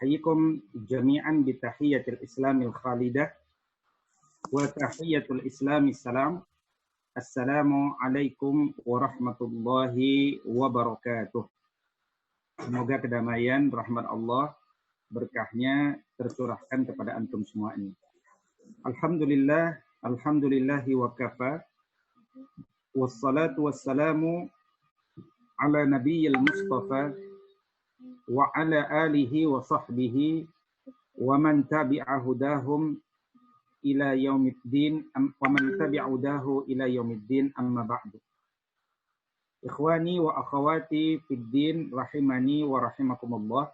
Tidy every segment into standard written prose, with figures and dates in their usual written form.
أحييكم جميعا بتحية الإسلام الخالدة وتحية الإسلام السلام. السلام عليكم ورحمة الله وبركاته. Semoga kedamaian, rahmat Allah, berkahnya tercurahkan kepada antum semua ini. Alhamdulillah, alhamdulillahi wa kafa, wassalatu wassalamu ala nabiyyil mustafa wa ala alihi wa sahbihi wa man tabi'a hudahum ila yaumiddin wa man tabi'a hudahu ila yaumiddin amma ba'du. Ikhwani wa akhawati fid din rahimani wa rahimakumullah.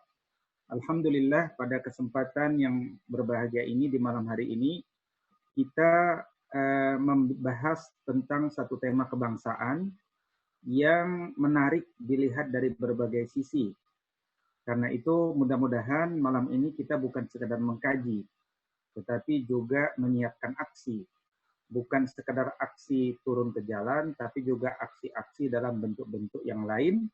Alhamdulillah, pada kesempatan yang berbahagia ini di malam hari ini kita membahas tentang satu tema kebangsaan yang menarik dilihat dari berbagai sisi. Karena itu mudah-mudahan malam ini kita bukan sekadar mengkaji, tetapi juga menyiapkan aksi. Bukan sekadar aksi turun ke jalan, tapi juga aksi-aksi dalam bentuk-bentuk yang lain,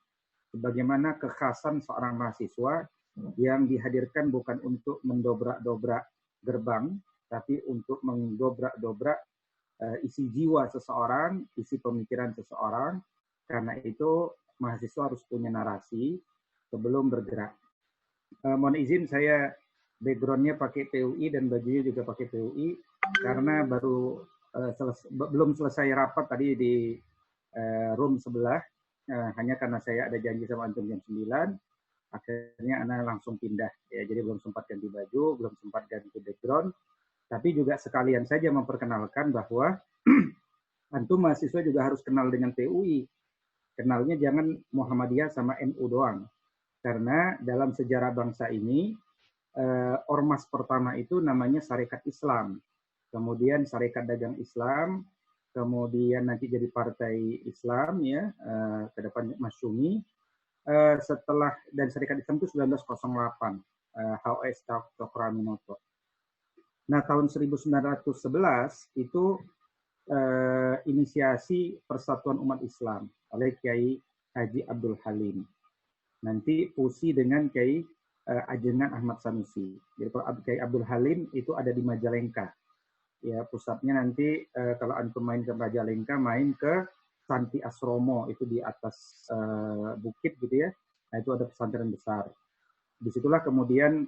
sebagaimana kekhasan seorang mahasiswa yang dihadirkan bukan untuk mendobrak-dobrak gerbang, tapi untuk mendobrak-dobrak isi jiwa seseorang, isi pemikiran seseorang. Karena itu mahasiswa harus punya narasi sebelum bergerak. Mohon izin saya background-nya pakai PUI dan bajunya juga pakai PUI karena baru belum selesai rapat tadi di room sebelah, hanya karena saya ada janji sama antum jam 9, akhirnya Ana langsung pindah. Ya, jadi belum sempat ganti baju, belum sempat ganti background, tapi juga sekalian saja memperkenalkan bahwa antum mahasiswa juga harus kenal dengan PUI. Kenalnya jangan Muhammadiyah sama NU doang. Karena dalam sejarah bangsa ini, ormas pertama itu namanya Sarekat Islam. Kemudian Sarekat Dagang Islam, kemudian nanti jadi Partai Islam, ya, ke depan Masyumi. Setelah, dan Sarekat Islam itu 1908, HOS Cokroaminoto. Nah, tahun 1911 itu inisiasi Persatuan Umat Islam oleh Kiai Haji Abdul Halim. Nanti fusi dengan Kiai Ajengan Ahmad Sanusi. Jadi kalau Kiai Abdul Halim itu ada di Majalengka. Ya, pusatnya nanti kalau antum main ke Majalengka, main ke Santi Asromo, itu di atas bukit gitu ya. Nah, itu ada pesantren besar. Disitulah kemudian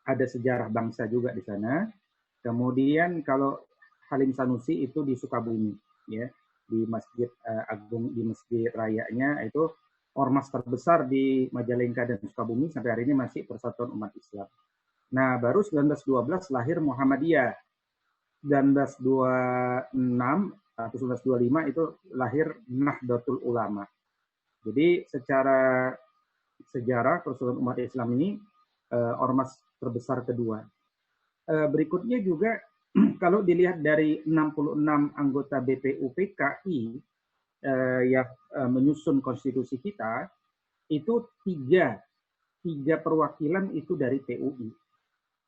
ada sejarah bangsa juga di sana. Kemudian kalau Halim Sanusi itu di Sukabumi, ya, di Masjid Agung, di Masjid Rayanya, itu ormas terbesar di Majalengka dan Sukabumi sampai hari ini masih Persatuan Umat Islam. Nah, baru 1912 lahir Muhammadiyah. 1926 atau 1925 itu lahir Nahdlatul Ulama. Jadi secara sejarah Persatuan Umat Islam ini ormas terbesar kedua. Berikutnya juga kalau dilihat dari 66 anggota BPUPKI yang menyusun konstitusi kita, itu tiga perwakilan itu dari PUI,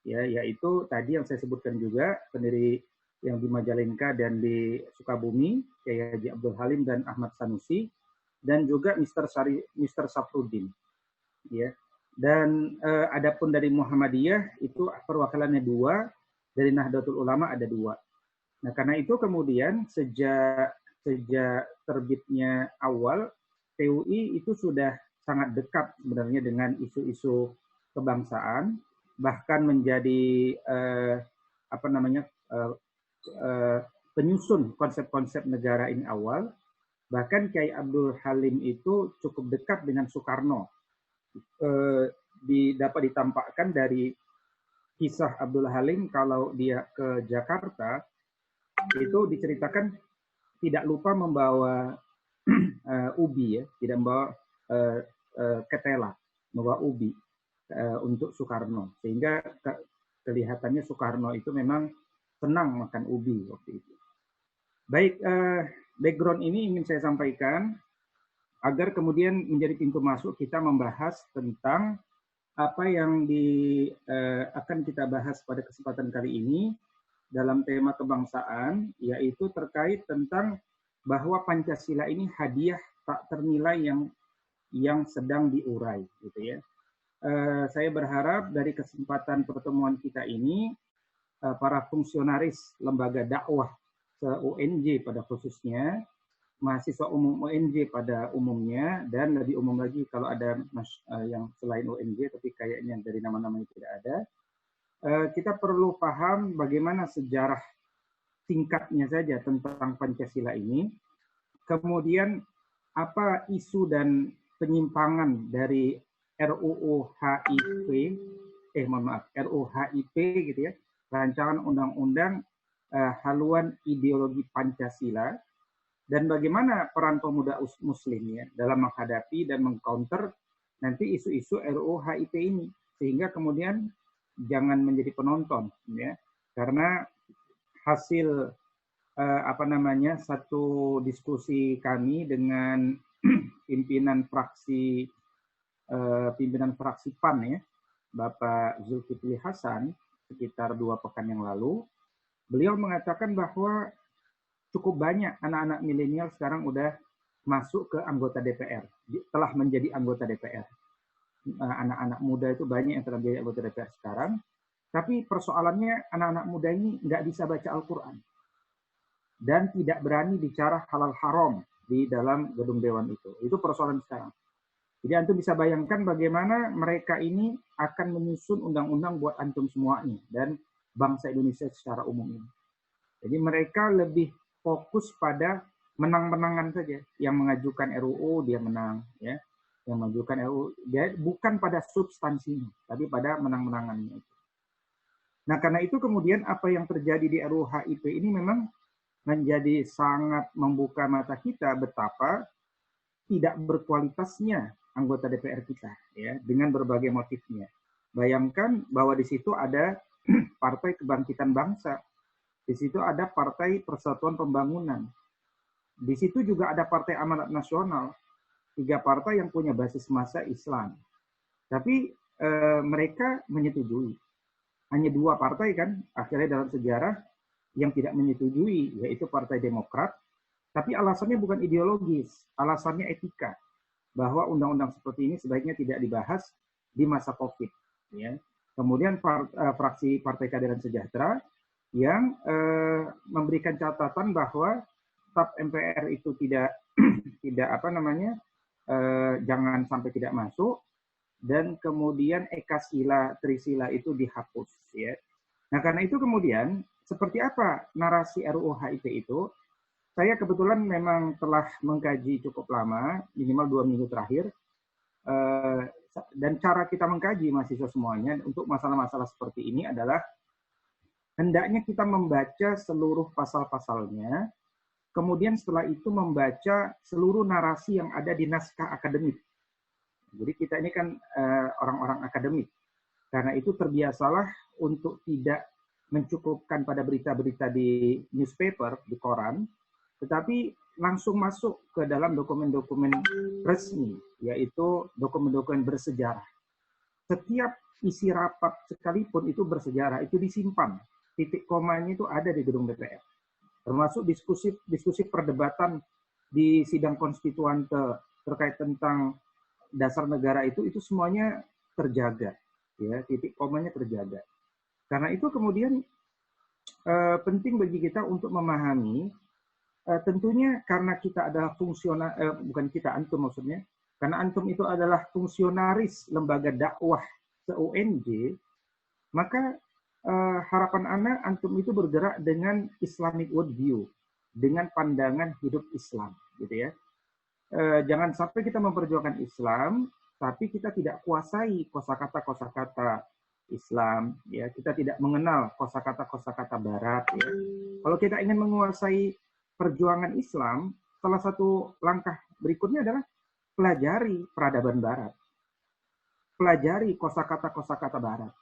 ya, yaitu tadi yang saya sebutkan juga pendiri yang di Majalengka dan di Sukabumi, Kiai Haji Abdul Halim dan Ahmad Sanusi, dan juga Mr. Safruddin, ya. Dan adapun dari Muhammadiyah itu perwakilannya 2, dari Nahdlatul Ulama ada 2. Nah, karena itu kemudian sejak terbitnya awal, PUI itu sudah sangat dekat sebenarnya dengan isu-isu kebangsaan, bahkan menjadi penyusun konsep-konsep negara ini awal. Bahkan Kiai Abdul Halim itu cukup dekat dengan Soekarno. Dapat ditampakkan dari kisah Abdul Halim kalau dia ke Jakarta, itu diceritakan tidak lupa membawa ubi, ya, tidak membawa ketela, membawa ubi untuk Soekarno, sehingga kelihatannya Soekarno itu memang senang makan ubi waktu itu. Baik, background ini ingin saya sampaikan agar kemudian menjadi pintu masuk kita membahas tentang apa yang akan kita bahas pada kesempatan kali ini dalam tema kebangsaan, yaitu terkait tentang bahwa Pancasila ini hadiah tak ternilai yang sedang diurai, gitu ya. saya berharap dari kesempatan pertemuan kita ini, para fungsionaris lembaga dakwah se-UNJ pada khususnya, mahasiswa umum UNJ pada umumnya, dan lebih umum lagi kalau ada yang selain UNJ, tapi kayaknya dari nama-namanya tidak ada, kita perlu paham bagaimana sejarah singkatnya saja tentang Pancasila ini, kemudian apa isu dan penyimpangan dari RUU HIP, RUU HIP gitu ya, rancangan undang-undang haluan ideologi Pancasila, dan bagaimana peran pemuda muslim ya dalam menghadapi dan mengcounter nanti isu-isu RUU HIP ini, sehingga kemudian jangan menjadi penonton ya, karena hasil satu diskusi kami dengan pimpinan fraksi PAN ya, Bapak Zulkifli Hasan, sekitar 2 pekan yang lalu, beliau mengatakan bahwa cukup banyak anak-anak milenial sekarang udah masuk ke anggota DPR, telah menjadi anggota DPR. Anak-anak muda itu banyak yang telah menjadi anggota DPR sekarang, tapi persoalannya anak-anak muda ini nggak bisa baca Al-Quran dan tidak berani bicara halal haram di dalam gedung dewan itu. Itu persoalan sekarang. Jadi antum bisa bayangkan bagaimana mereka ini akan menyusun undang-undang buat antum semuanya dan bangsa Indonesia secara umum ini. Jadi mereka lebih fokus pada menang-menangan saja. Yang mengajukan RUU dia menang, ya. Yang mengajukan RUU dia bukan pada substansinya, tapi pada menang-menangannya. Nah, karena itu kemudian apa yang terjadi di RUU HIP ini memang menjadi sangat membuka mata kita betapa tidak berkualitasnya anggota DPR kita, ya, dengan berbagai motifnya. Bayangkan bahwa di situ ada Partai Kebangkitan Bangsa, di situ ada Partai Persatuan Pembangunan, di situ juga ada Partai Amanat Nasional, 3 partai yang punya basis massa Islam. Tapi mereka menyetujui. Hanya 2 partai kan akhirnya dalam sejarah yang tidak menyetujui, yaitu Partai Demokrat. Tapi alasannya bukan ideologis, alasannya etika, bahwa undang-undang seperti ini sebaiknya tidak dibahas di masa COVID. Ya. Kemudian fraksi Partai Keadilan Sejahtera yang memberikan catatan bahwa staf MPR itu tidak jangan sampai tidak masuk, dan kemudian Ekasila Trisila itu dihapus. Ya. Nah karena itu kemudian seperti apa narasi RUU HIP itu? Saya kebetulan memang telah mengkaji cukup lama, minimal 2 minggu terakhir, dan cara kita mengkaji mahasiswa semuanya untuk masalah-masalah seperti ini adalah hendaknya kita membaca seluruh pasal-pasalnya, kemudian setelah itu membaca seluruh narasi yang ada di naskah akademik. Jadi kita ini kan orang-orang akademik, karena itu terbiasalah untuk tidak mencukupkan pada berita-berita di newspaper, di koran, tetapi langsung masuk ke dalam dokumen-dokumen resmi, yaitu dokumen-dokumen bersejarah. Setiap isi rapat sekalipun itu bersejarah, itu disimpan. Titik komanya itu ada di gedung DPR. Termasuk diskusi perdebatan di sidang konstituante terkait tentang dasar negara itu semuanya terjaga. Ya, titik komanya terjaga. Karena itu kemudian penting bagi kita untuk memahami, tentunya karena kita adalah bukan kita, antum maksudnya, karena antum itu adalah fungsionaris lembaga dakwah se-UNJ, maka harapan anak antum itu bergerak dengan Islamic worldview, dengan pandangan hidup Islam, gitu ya. Jangan sampai kita memperjuangkan Islam, tapi kita tidak kuasai kosakata Islam, ya. Kita tidak mengenal kosakata Barat, ya. Kalau kita ingin menguasai perjuangan Islam, salah satu langkah berikutnya adalah pelajari peradaban Barat, pelajari kosakata Barat,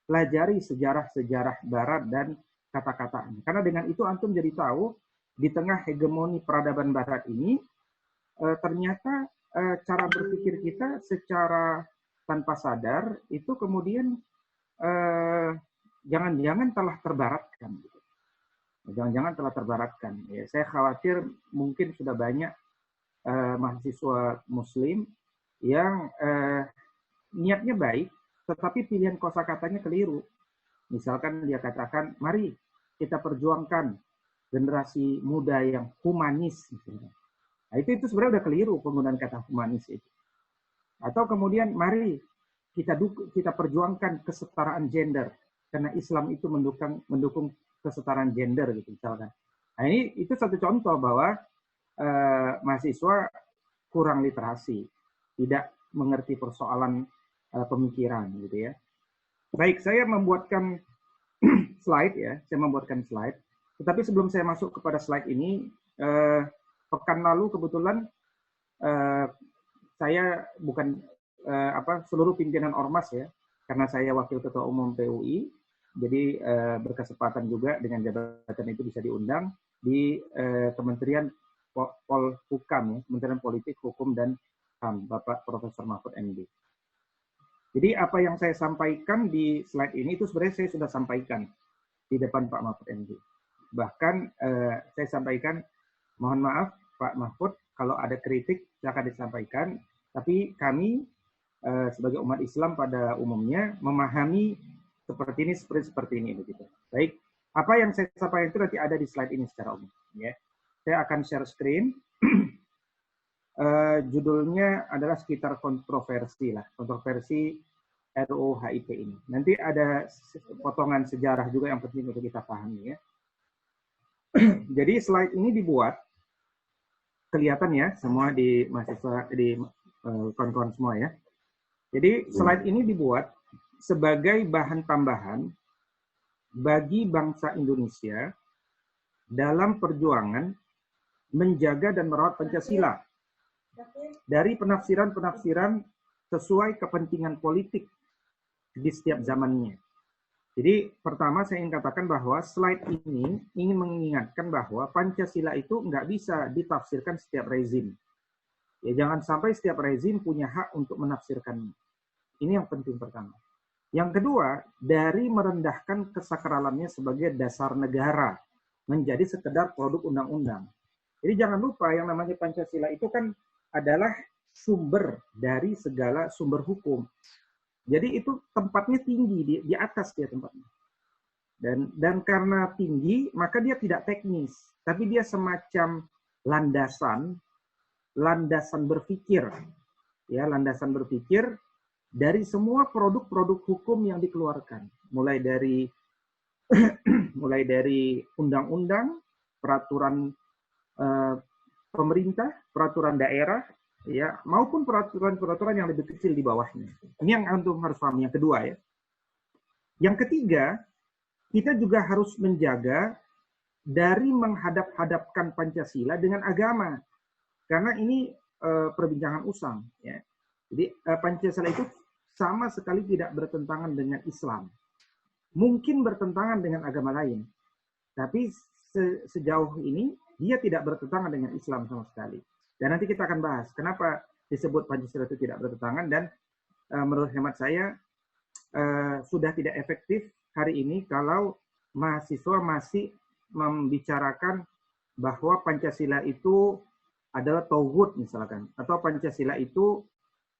pelajari sejarah-sejarah Barat dan kata-katanya. Karena dengan itu antum jadi tahu di tengah hegemoni peradaban Barat ini, ternyata cara berpikir kita secara tanpa sadar itu kemudian jangan-jangan telah terbaratkan. Jangan-jangan telah terbaratkan. Ya, saya khawatir mungkin sudah banyak mahasiswa Muslim yang niatnya baik, tetapi pilihan kosakatanya keliru. Misalkan dia katakan, mari kita perjuangkan generasi muda yang humanis. Misalnya. Nah, itu sebenarnya udah keliru penggunaan kata humanis itu. Atau kemudian, mari kita perjuangkan kesetaraan gender, karena Islam itu mendukung kesetaraan gender, gitu misalkan. Nah, itu satu contoh bahwa mahasiswa kurang literasi, tidak mengerti persoalan pemikiran, gitu ya. Baik, saya membuatkan slide ya, saya membuatkan slide. Tetapi sebelum saya masuk kepada slide ini, pekan lalu kebetulan saya bukan seluruh pimpinan ormas ya, karena saya wakil ketua umum PUI, jadi berkesempatan juga dengan jabatan itu bisa diundang di Kementerian Polhukam ya, Kementerian Politik, Hukum dan HAM, Bapak Profesor Mahfud MD. Jadi apa yang saya sampaikan di slide ini itu sebenarnya saya sudah sampaikan di depan Pak Mahfud MD. Bahkan saya sampaikan, mohon maaf Pak Mahfud, kalau ada kritik silakan disampaikan, tapi kami sebagai umat Islam pada umumnya memahami seperti ini begitu. Baik, apa yang saya sampaikan itu nanti ada di slide ini secara umum ya. Saya akan share screen. Judulnya adalah sekitar kontroversi RUU HIP ini. Nanti ada potongan sejarah juga yang penting untuk kita pahami ya. Jadi slide ini dibuat, kelihatan ya semua di mahasiswa, di kawan-kawan semua ya. Jadi slide ini dibuat sebagai bahan tambahan bagi bangsa Indonesia dalam perjuangan menjaga dan merawat Pancasila dari penafsiran-penafsiran sesuai kepentingan politik di setiap zamannya. Jadi pertama saya ingin katakan bahwa slide ini ingin mengingatkan bahwa Pancasila itu nggak bisa ditafsirkan setiap rezim. Ya jangan sampai setiap rezim punya hak untuk menafsirkannya. Ini yang penting pertama. Yang kedua, dari merendahkan kesakralannya sebagai dasar negara menjadi sekedar produk undang-undang. Jadi jangan lupa yang namanya Pancasila itu kan adalah sumber dari segala sumber hukum. Jadi itu tempatnya tinggi, di atas dia tempatnya. Dan karena tinggi, maka dia tidak teknis, tapi dia semacam landasan berpikir. Ya, landasan berpikir dari semua produk-produk hukum yang dikeluarkan, mulai dari undang-undang, peraturan pemerintah, peraturan daerah, ya, maupun peraturan-peraturan yang lebih kecil di bawahnya. Ini yang antum harus paham. Yang kedua ya. Yang ketiga, kita juga harus menjaga dari menghadap-hadapkan Pancasila dengan agama, karena ini perbincangan usang. Ya. Jadi Pancasila itu sama sekali tidak bertentangan dengan Islam. Mungkin bertentangan dengan agama lain, tapi sejauh ini dia tidak bertentangan dengan Islam sama sekali. Dan nanti kita akan bahas kenapa disebut Pancasila itu tidak bertentangan, dan menurut hemat saya sudah tidak efektif hari ini kalau mahasiswa masih membicarakan bahwa Pancasila itu adalah tauhid misalkan, atau Pancasila itu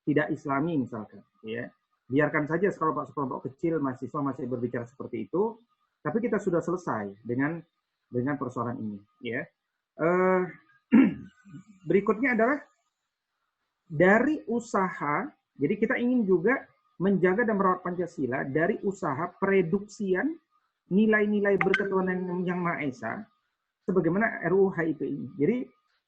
tidak Islami misalkan. Ya. Biarkan saja sekelompok kecil mahasiswa masih berbicara seperti itu, tapi kita sudah selesai dengan persoalan ini. Ya. Berikutnya adalah dari usaha, jadi kita ingin juga menjaga dan merawat Pancasila dari usaha pereduksian nilai-nilai berketuhanan yang Maha Esa, sebagaimana RUU HIP ini. Jadi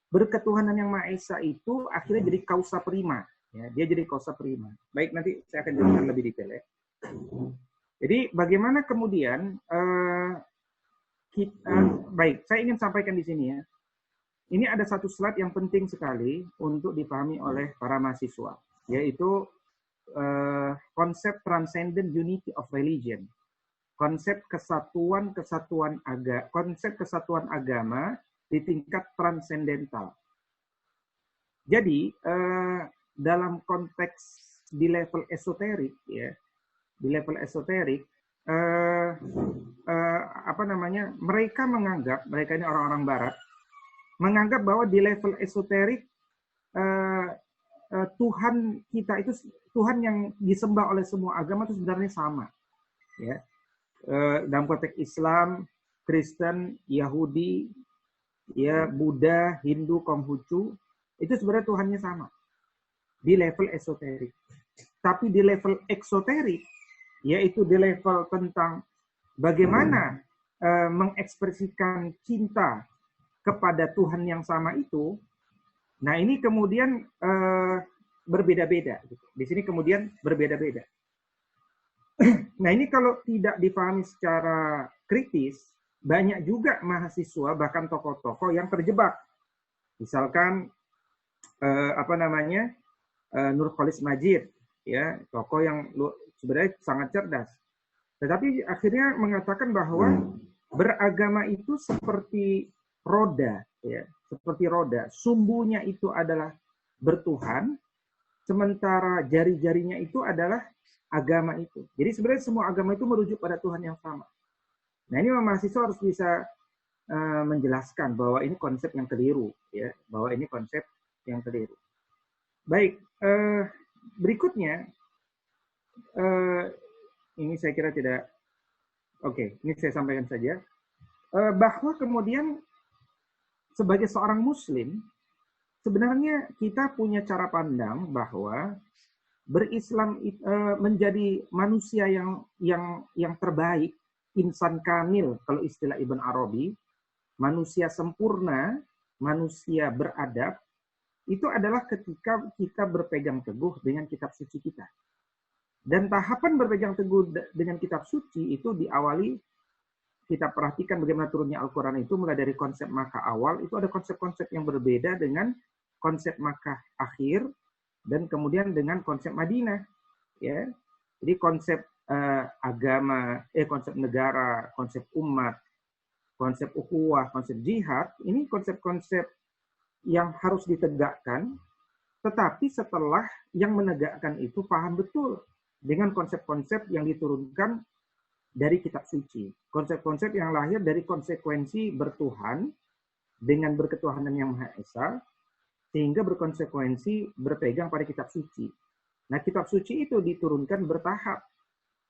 berketuhanan yang Maha Esa itu akhirnya jadi causa prima. Ya, dia jadi causa prima. Baik, nanti saya akan jelaskan lebih detail ya. Jadi bagaimana kemudian baik, saya ingin sampaikan di sini ya. Ini ada satu slide yang penting sekali untuk dipahami oleh para mahasiswa, yaitu konsep transcendent unity of religion, konsep kesatuan agama di tingkat transendental. Jadi dalam konteks di level esoterik, ya, di level esoterik, mereka ini orang-orang Barat menganggap bahwa di level esoterik Tuhan kita itu, Tuhan yang disembah oleh semua agama itu sebenarnya sama. Ya. Dalam konteks Islam, Kristen, Yahudi, ya Buddha, Hindu, Konghucu, itu sebenarnya Tuhannya sama di level esoterik. Tapi di level eksoterik, yaitu di level tentang bagaimana mengekspresikan cinta kepada Tuhan yang sama itu, nah ini kemudian berbeda-beda. Di sini kemudian berbeda-beda. Nah ini kalau tidak dipahami secara kritis, banyak juga mahasiswa bahkan tokoh-tokoh yang terjebak. Misalkan Nurcholish Madjid, ya tokoh yang sebenarnya sangat cerdas. Tetapi akhirnya mengatakan bahwa beragama itu seperti roda, ya seperti roda. Sumbunya itu adalah bertuhan, sementara jari-jarinya itu adalah agama itu. Jadi sebenarnya semua agama itu merujuk pada Tuhan yang sama. Nah ini mahasiswa harus bisa menjelaskan bahwa ini konsep yang keliru, ya bahwa ini konsep yang keliru. Baik, berikutnya ini saya kira tidak. Oke, ini saya sampaikan saja bahwa kemudian sebagai seorang Muslim sebenarnya kita punya cara pandang bahwa berislam menjadi manusia yang terbaik, insan kamil kalau istilah Ibn Arabi, manusia sempurna, manusia beradab, itu adalah ketika kita berpegang teguh dengan kitab suci kita. Dan tahapan berpegang teguh dengan kitab suci itu diawali, kita perhatikan bagaimana turunnya Al-Quran itu, mulai dari konsep Makkah awal, itu ada konsep-konsep yang berbeda dengan konsep Makkah akhir, dan kemudian dengan konsep Madinah, ya. Jadi konsep agama, konsep negara, konsep umat, konsep ukhuwah, konsep jihad, ini konsep-konsep yang harus ditegakkan, tetapi setelah yang menegakkan itu paham betul dengan konsep-konsep yang diturunkan dari kitab suci, konsep-konsep yang lahir dari konsekuensi bertuhan dengan berketuhanan yang Maha Esa, sehingga berkonsekuensi berpegang pada kitab suci. Nah, kitab suci itu diturunkan bertahap.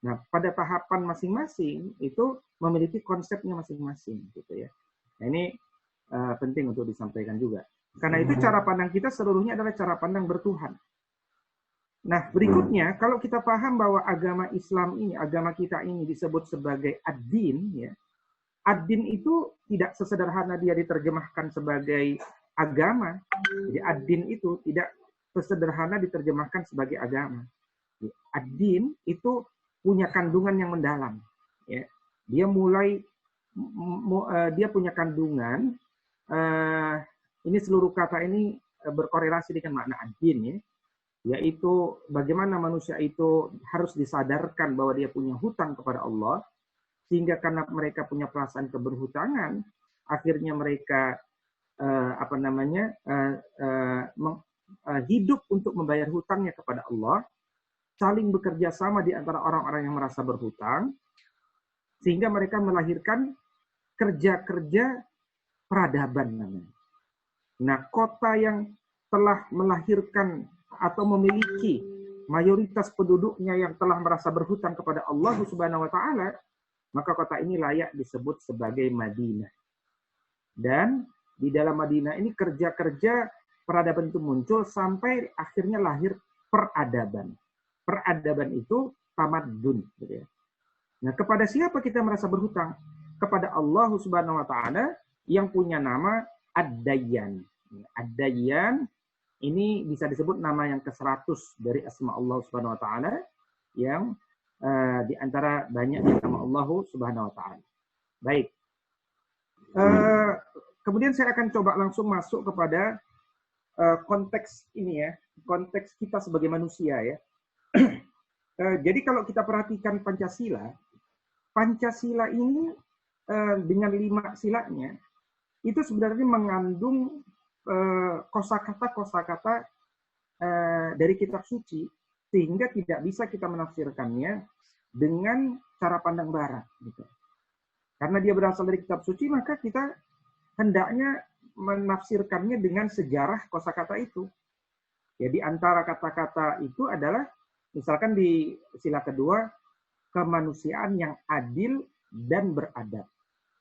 Nah, pada tahapan masing-masing itu memiliki konsepnya masing-masing, gitu ya. Nah, ini penting untuk disampaikan juga. Karena itu cara pandang kita seluruhnya adalah cara pandang bertuhan. Nah, berikutnya kalau kita paham bahwa agama Islam ini, agama kita ini disebut sebagai ad-din, ya. Ad-din itu tidak sesederhana dia diterjemahkan sebagai agama. Jadi ad-din itu tidak sesederhana diterjemahkan sebagai agama. Ad-din itu punya kandungan yang mendalam. Ya. Dia punya kandungan. Ini seluruh kata ini berkorelasi dengan makna ad-din, ya. Yaitu bagaimana manusia itu harus disadarkan bahwa dia punya hutang kepada Allah, sehingga karena mereka punya perasaan keberhutangan, akhirnya mereka hidup untuk membayar hutangnya kepada Allah, saling bekerja sama di antara orang-orang yang merasa berhutang, sehingga mereka melahirkan kerja-kerja peradaban namanya. Nah, kota yang telah melahirkan atau memiliki mayoritas penduduknya yang telah merasa berhutang kepada Allah Subhanahu wa taala, maka kota ini layak disebut sebagai Madinah. Dan di dalam Madinah ini kerja-kerja peradaban itu muncul sampai akhirnya lahir peradaban. Peradaban itu tamadun, gitu ya. Nah, kepada siapa kita merasa berhutang? Kepada Allah Subhanahu wa taala yang punya nama Ad-Dayyan. Ad-Dayyan ini bisa disebut nama yang ke-100 dari asma Allah Subhanahu wa taala, yang di antara banyak nama Allah Subhanahu wa taala. Baik. Kemudian saya akan coba langsung masuk kepada konteks ini, ya, konteks kita sebagai manusia, ya. Jadi kalau kita perhatikan Pancasila ini dengan 5 silanya itu sebenarnya mengandung kosakata dari kitab suci, sehingga tidak bisa kita menafsirkannya dengan cara pandang barat, gitu. Karena dia berasal dari kitab suci, maka kita hendaknya menafsirkannya dengan sejarah kosakata itu. Ya, di antara kata-kata itu adalah misalkan di sila kedua, kemanusiaan yang adil dan beradab.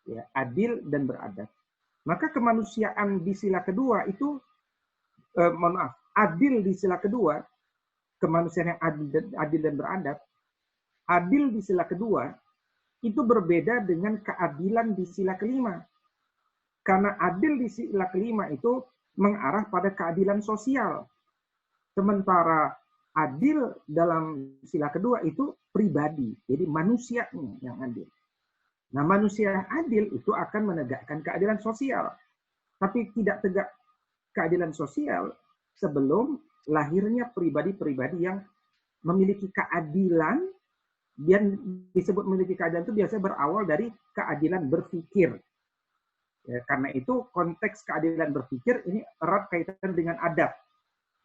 Ya, adil dan beradab. Maka kemanusiaan di sila kedua itu, adil di sila kedua, kemanusiaan yang adil dan beradab, adil di sila kedua itu berbeda dengan keadilan di sila kelima. Karena adil di sila kelima itu mengarah pada keadilan sosial. Sementara adil dalam sila kedua itu pribadi, jadi manusianya yang adil. Nah, manusia yang adil itu akan menegakkan keadilan sosial. Tapi tidak tegak keadilan sosial sebelum lahirnya pribadi-pribadi yang memiliki keadilan. Dan disebut memiliki keadilan itu biasanya berawal dari keadilan berpikir. Ya, karena itu konteks keadilan berpikir ini erat kaitan dengan adab.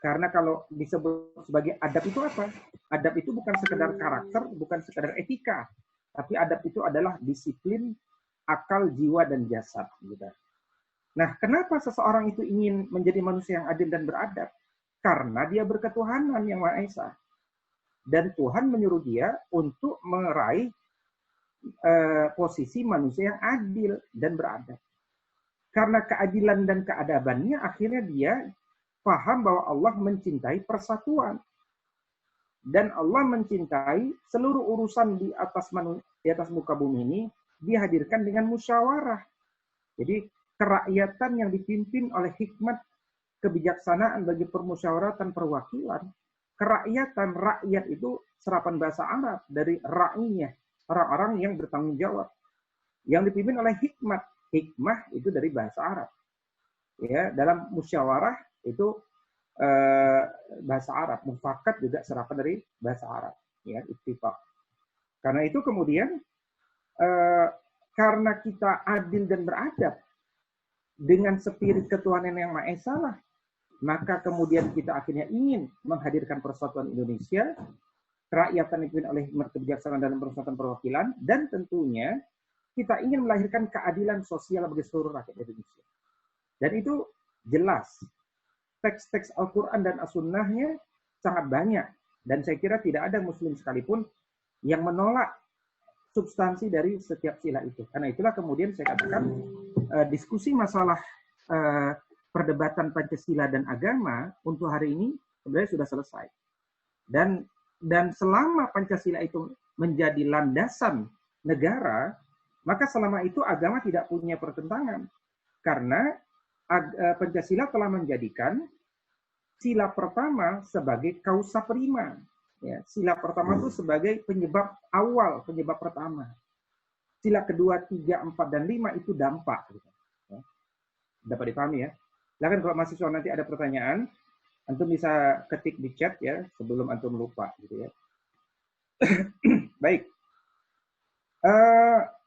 Karena kalau disebut sebagai adab itu apa? Adab itu bukan sekedar karakter, bukan sekedar etika. Tapi adab itu adalah disiplin, akal, jiwa, dan jasad. Gitu. Nah, kenapa seseorang itu ingin menjadi manusia yang adil dan beradab? Karena dia berketuhanan yang Maha Esa. Dan Tuhan menyuruh dia untuk meraih posisi manusia yang adil dan beradab. Karena keadilan dan keadabannya, akhirnya dia paham bahwa Allah mencintai persatuan. Dan Allah mencintai seluruh urusan di atas muka bumi ini dihadirkan dengan musyawarah. Jadi kerakyatan yang dipimpin oleh hikmat kebijaksanaan bagi permusyawaratan perwakilan. Kerakyatan, rakyat itu serapan bahasa Arab dari ra'iyah, orang-orang yang bertanggung jawab. Yang dipimpin oleh hikmat. Hikmah itu dari bahasa Arab. Ya, dalam musyawarah itu bahasa Arab, mufakat juga serapan dari bahasa Arab, ya, ittifaq. Karena itu kemudian karena kita adil dan beradab dengan spirit ketuhanan yang Maha Esa lah, maka kemudian kita akhirnya ingin menghadirkan persatuan Indonesia, kerakyatan dipimpin oleh hikmat kebijaksanaan dalam persatuan perwakilan, dan tentunya kita ingin melahirkan keadilan sosial bagi seluruh rakyat Indonesia. Dan itu jelas. Teks-teks Al-Quran dan As-Sunnahnya sangat banyak. Dan saya kira tidak ada muslim sekalipun yang menolak substansi dari setiap sila itu. Karena itulah kemudian saya katakan diskusi masalah perdebatan Pancasila dan agama untuk hari ini sebenarnya sudah selesai. Dan selama Pancasila itu menjadi landasan negara, maka selama itu agama tidak punya pertentangan. Karena Pancasila telah menjadikan sila pertama sebagai kausa prima. Ya, sila pertama itu sebagai penyebab awal, penyebab pertama. Sila kedua, 3, 4, dan 5 itu dampak. Ya. Dapat dipahami ya. Silakan kalau mahasiswa nanti ada pertanyaan, antum bisa ketik di chat ya sebelum antum lupa gitu ya. Baik.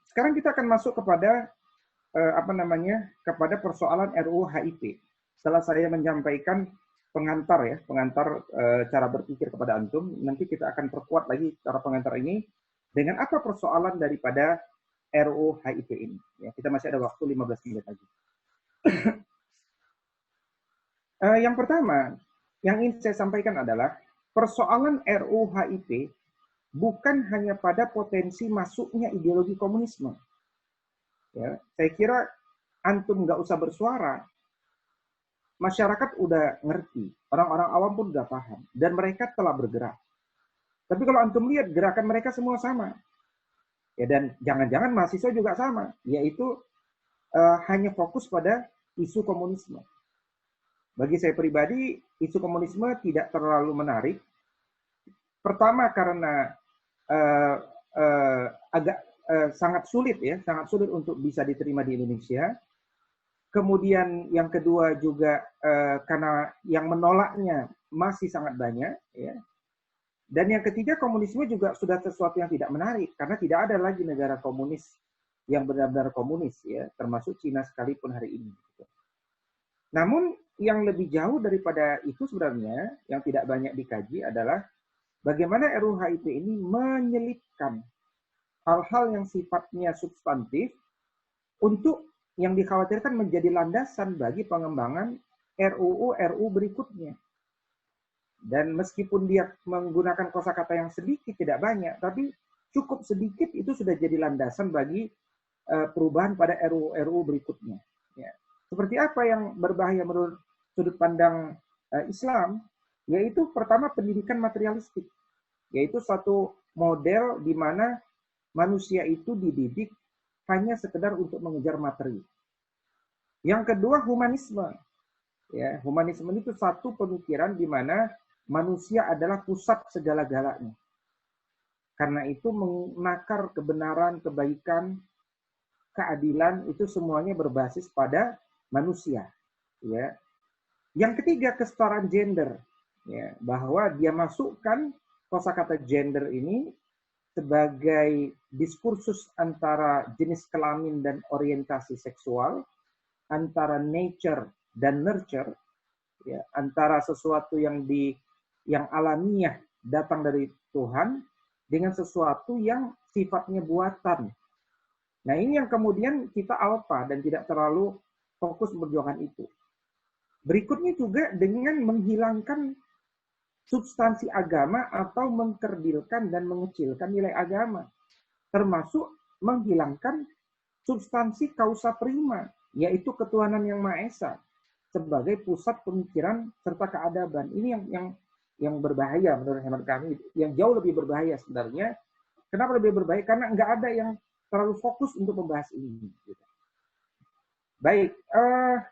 Sekarang kita akan masuk kepada kepada persoalan RUU HIP. Setelah saya menyampaikan pengantar cara berpikir kepada antum, nanti kita akan perkuat lagi cara pengantar ini dengan apa persoalan daripada RUU HIP ini. Ya, kita masih ada waktu 15 menit lagi. Yang pertama, yang ingin saya sampaikan adalah persoalan RUU HIP bukan hanya pada potensi masuknya ideologi komunisme. Ya, saya kira antum nggak usah bersuara, masyarakat udah ngerti, orang-orang awam pun udah paham, dan mereka telah bergerak. Tapi kalau antum lihat gerakan mereka semua sama, ya, dan jangan-jangan mahasiswa juga sama, yaitu hanya fokus pada isu komunisme. Bagi saya pribadi, isu komunisme tidak terlalu menarik. Pertama karena agak sangat sulit untuk bisa diterima di Indonesia. Kemudian yang kedua juga karena yang menolaknya masih sangat banyak, ya. Dan yang ketiga, komunisme juga sudah sesuatu yang tidak menarik karena tidak ada lagi negara komunis yang benar-benar komunis, ya, termasuk Cina sekalipun hari ini. Namun yang lebih jauh daripada itu sebenarnya yang tidak banyak dikaji adalah bagaimana RUU HIP ini menyelipkan hal-hal yang sifatnya substantif untuk yang dikhawatirkan menjadi landasan bagi pengembangan RUU berikutnya. Dan meskipun dia menggunakan kosakata yang sedikit, tidak banyak, tapi cukup sedikit itu sudah jadi landasan bagi perubahan pada RUU berikutnya. Ya. Seperti apa yang berbahaya menurut sudut pandang Islam? Yaitu pertama pendidikan materialistik, yaitu satu model di mana manusia itu dididik hanya sekedar untuk mengejar materi. Yang kedua humanisme. Ya, humanisme itu satu pemikiran di mana manusia adalah pusat segala-galanya. Karena itu menakar kebenaran, kebaikan, keadilan itu semuanya berbasis pada manusia. Ya. Yang ketiga kesetaraan gender, ya, bahwa dia masukkan kosakata gender ini sebagai diskursus antara jenis kelamin dan orientasi seksual, antara nature dan nurture, ya, antara sesuatu yang alamiah datang dari Tuhan dengan sesuatu yang sifatnya buatan. Nah, ini yang kemudian kita alpa dan tidak terlalu fokus memperjuangkan itu. Berikutnya juga dengan menghilangkan substansi agama atau mengkerdilkan dan mengecilkan nilai agama. Termasuk menghilangkan substansi causa prima, yaitu ketuhanan yang Maha Esa sebagai pusat pemikiran serta keadaban. Ini yang berbahaya menurut hemat kami, yang jauh lebih berbahaya sebenarnya. Kenapa lebih berbahaya? Karena nggak ada yang terlalu fokus untuk membahas ini. Baik,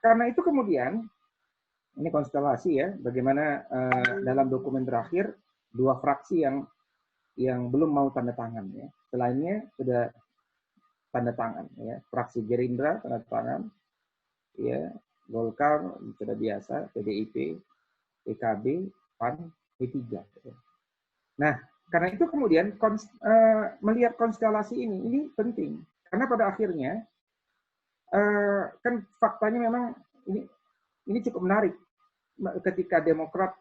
karena itu kemudian ini konstelasi ya, bagaimana dalam dokumen terakhir dua fraksi yang belum mau tanda tangan ya. Selainnya sudah tanda tangan ya. Fraksi Gerindra tanda tangan, ya, Golkar sudah biasa, PDIP, PKB, PAN, P3. Nah, karena itu kemudian melihat konstelasi ini penting. Karena pada akhirnya kan faktanya memang ini cukup menarik. Ketika Demokrat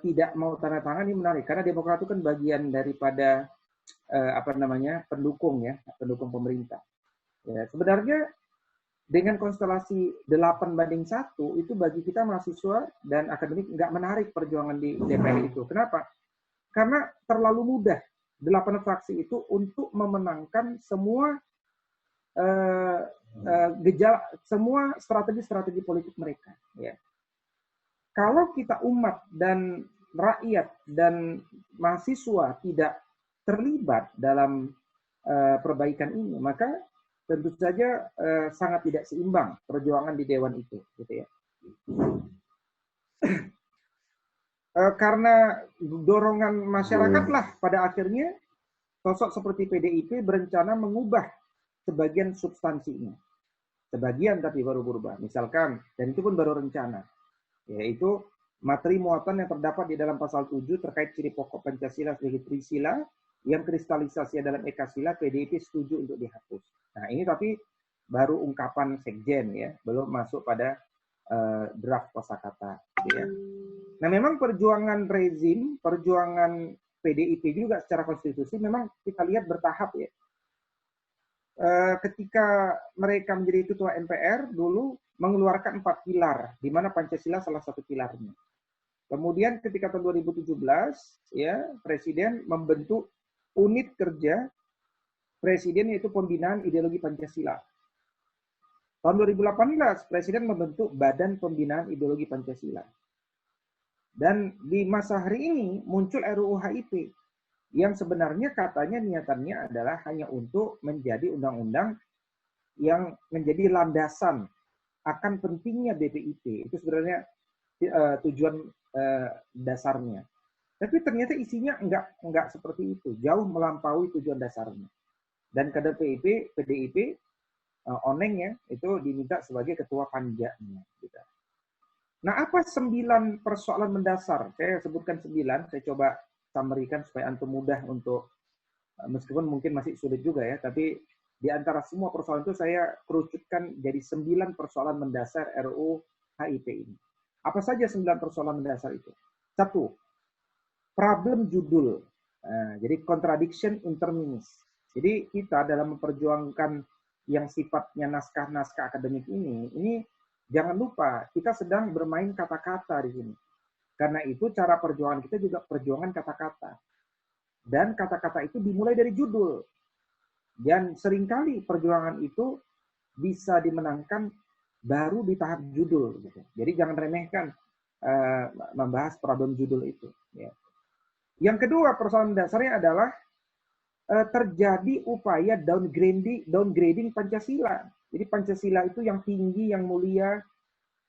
tidak mau tanda tangan, ini menarik. Karena Demokrat itu kan bagian daripada pendukung ya, pendukung pemerintah. Ya, sebenarnya dengan konstelasi 8-1 itu bagi kita mahasiswa dan akademik nggak menarik perjuangan di DPR itu. Kenapa? Karena terlalu mudah 8 fraksi itu untuk memenangkan semua semua strategi-strategi politik mereka. Ya. Kalau kita umat dan rakyat dan mahasiswa tidak terlibat dalam perbaikan ini, maka tentu saja sangat tidak seimbang perjuangan di Dewan itu, gitu ya. Karena dorongan masyarakatlah pada akhirnya sosok seperti PDIP berencana mengubah sebagian substansinya. Sebagian tapi baru berubah. Misalkan, dan itu pun baru rencana, yaitu materi muatan yang terdapat di dalam pasal 7 terkait ciri pokok Pancasila sebagai Trisila yang kristalisasi dalam Ekasila, PDIP setuju untuk dihapus. Nah, ini tapi baru ungkapan sekjen ya, belum masuk pada draft kosakata. Gitu ya. Nah, memang perjuangan rezim, perjuangan PDIP juga secara konstitusi memang kita lihat bertahap ya. Ketika mereka menjadi ketua MPR dulu mengeluarkan 4 pilar, di mana Pancasila salah satu pilarnya. Kemudian ketika tahun 2017 ya Presiden membentuk unit kerja Presiden, yaitu pembinaan ideologi Pancasila. Tahun 2018 Presiden membentuk Badan Pembinaan Ideologi Pancasila. Dan di masa hari ini muncul RUU HIP yang sebenarnya katanya niatannya adalah hanya untuk menjadi undang-undang yang menjadi landasan akan pentingnya BPIP. Itu sebenarnya tujuan dasarnya. Tapi ternyata isinya enggak seperti itu, jauh melampaui tujuan dasarnya. Dan kader PDIP Oneng ya, itu diminta sebagai ketua panjanya. Gitu. Nah, apa 9 persoalan mendasar? Saya sebutkan 9, saya coba summary-kan supaya antum mudah untuk, meskipun mungkin masih sulit juga ya, tapi di antara semua persoalan itu saya kerucutkan jadi 9 persoalan mendasar RUU HIP ini. Apa saja 9 persoalan mendasar itu? 1, problem judul. Jadi contradiction in terminis. Jadi kita dalam memperjuangkan yang sifatnya naskah-naskah akademik ini jangan lupa kita sedang bermain kata-kata di sini. Karena itu cara perjuangan kita juga perjuangan kata-kata. Dan kata-kata itu dimulai dari judul. Dan seringkali perjuangan itu bisa dimenangkan baru di tahap judul. Gitu. Jadi jangan remehkan membahas problem judul itu. Ya. Yang kedua persoalan dasarnya adalah terjadi upaya downgrading Pancasila. Jadi Pancasila itu yang tinggi, yang mulia,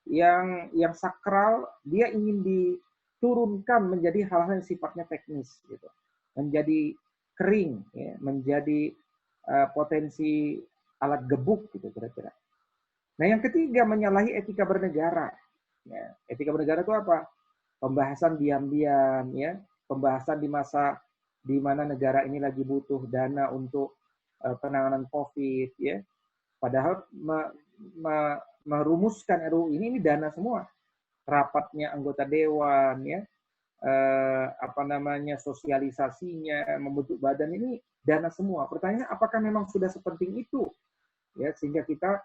yang sakral, dia ingin diturunkan menjadi hal-hal yang sifatnya teknis, gitu, menjadi kering, ya, menjadi potensi alat gebuk, gitu kira-kira. Nah, yang ketiga menyalahi etika bernegara. Ya, etika bernegara itu apa? Pembahasan diam-diam, ya, pembahasan di masa di mana negara ini lagi butuh dana untuk penanganan COVID, ya. Padahal merumuskan RUU ini dana semua, rapatnya anggota dewan, ya, sosialisasinya, membentuk badan ini dana semua. Pertanyaannya apakah memang sudah sepenting itu, ya, sehingga kita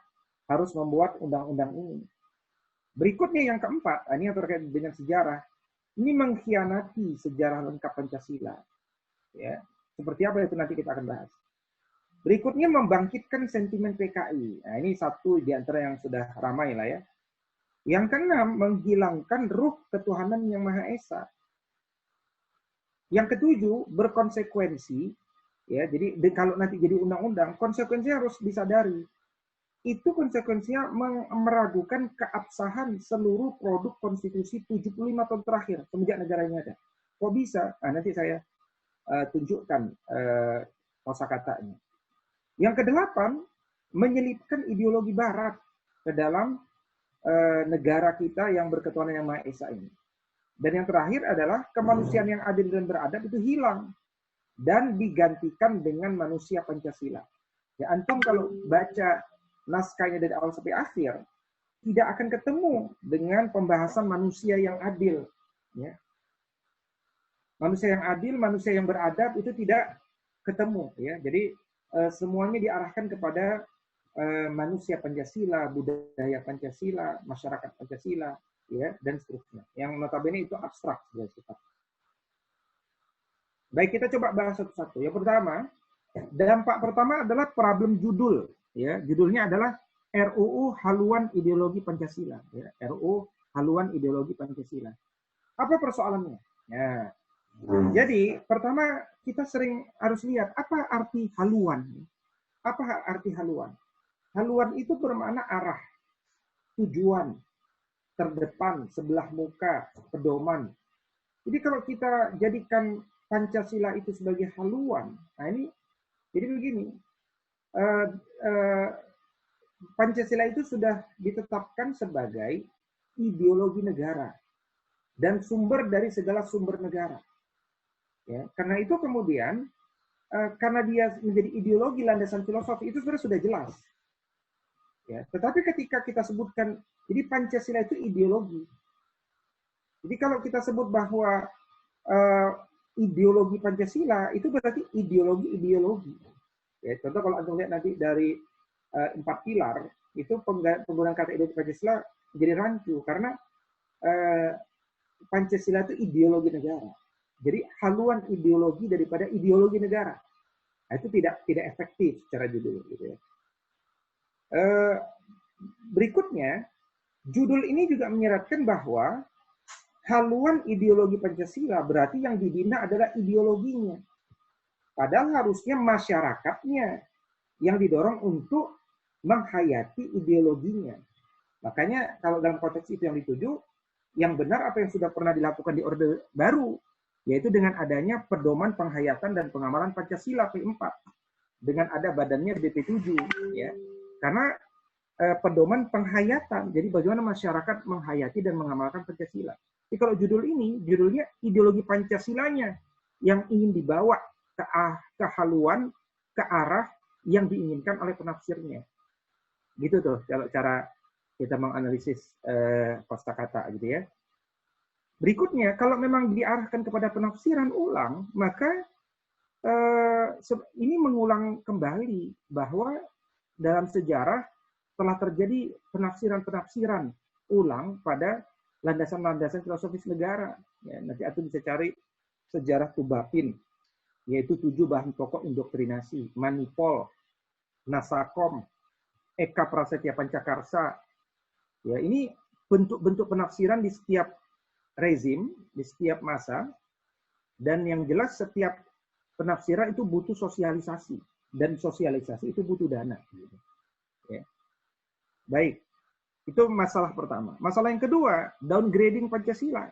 harus membuat undang-undang ini. Berikutnya yang keempat, ini yang terkait dengan sejarah, ini mengkhianati sejarah lengkap Pancasila, ya. Seperti apa itu nanti kita akan bahas. Berikutnya membangkitkan sentimen PKI. Nah, ini satu di antara yang sudah ramai lah, ya. Yang keenam, menghilangkan ruh ketuhanan yang Maha Esa. Yang ketujuh, berkonsekuensi, ya. Jadi kalau nanti jadi undang-undang, konsekuensinya harus disadari. Itu konsekuensinya meragukan keabsahan seluruh produk konstitusi 75 tahun terakhir semenjak negara ini ada. Kok bisa? Nah, nanti saya tunjukkan kosakatanya. Yang kedelapan, menyelipkan ideologi Barat ke dalam negara kita yang berketuhanan yang Maha Esa ini. Dan yang terakhir adalah kemanusiaan yang adil dan beradab itu hilang dan digantikan dengan manusia Pancasila. Ya, antum kalau baca naskahnya dari awal sampai akhir tidak akan ketemu dengan pembahasan manusia yang adil. Ya. Manusia yang adil, manusia yang beradab itu tidak ketemu. Ya. Jadi semuanya diarahkan kepada manusia Pancasila, budaya Pancasila, masyarakat Pancasila, ya, dan seterusnya. Yang notabene itu abstrak. Ya, baik, kita coba bahas satu-satu. Yang pertama, dampak pertama adalah problem judul. Ya, judulnya adalah RUU Haluan Ideologi Pancasila. Ya, RUU Haluan Ideologi Pancasila. Apa persoalannya? Ya. Jadi, pertama kita sering harus lihat apa arti haluan. Apa arti haluan? Haluan itu bermakna arah, tujuan, terdepan, sebelah muka, pedoman. Jadi kalau kita jadikan Pancasila itu sebagai haluan, nah ini, jadi begini, Pancasila itu sudah ditetapkan sebagai ideologi negara dan sumber dari segala sumber negara. Ya, karena itu kemudian karena dia menjadi ideologi landasan filosofi itu sebenarnya sudah jelas. Ya, tetapi ketika kita sebutkan, jadi Pancasila itu ideologi. Jadi kalau kita sebut bahwa ideologi Pancasila itu berarti ideologi. Ya, contoh kalau Anda lihat nanti dari 4 pilar, itu penggunaan kata ideologi Pancasila jadi rancu karena Pancasila itu ideologi negara. Jadi haluan ideologi daripada ideologi negara. Nah, itu tidak efektif secara judul, gitu ya. Berikutnya, judul ini juga menyeratkan bahwa haluan ideologi Pancasila berarti yang dibina adalah ideologinya. Padahal harusnya masyarakatnya yang didorong untuk menghayati ideologinya. Makanya kalau dalam konteks itu yang dituju, yang benar apa yang sudah pernah dilakukan di Orde Baru, yaitu dengan adanya pedoman penghayatan dan pengamalan Pancasila P4 dengan ada badannya BP7, ya. Karena pedoman penghayatan, jadi bagaimana masyarakat menghayati dan mengamalkan Pancasila. Jadi kalau judul ini, judulnya ideologi Pancasilanya yang ingin dibawa ke haluan, ke arah yang diinginkan oleh penafsirnya. Gitu tuh kalau cara kita menganalisis kosakata, gitu ya. Berikutnya, kalau memang diarahkan kepada penafsiran ulang, maka ini mengulang kembali bahwa dalam sejarah telah terjadi penafsiran-penafsiran ulang pada landasan-landasan filosofis negara. Ya, nanti Antum bisa cari sejarah Tubapin, yaitu 7 bahan pokok indoktrinasi, Manipol, Nasakom, Eka Prasetya Pancakarsa. Ya, ini bentuk-bentuk penafsiran di setiap rezim, di setiap masa, dan yang jelas setiap penafsiran itu butuh sosialisasi, dan sosialisasi itu butuh dana. Ya. Baik, itu masalah pertama. Masalah yang kedua, downgrading Pancasila.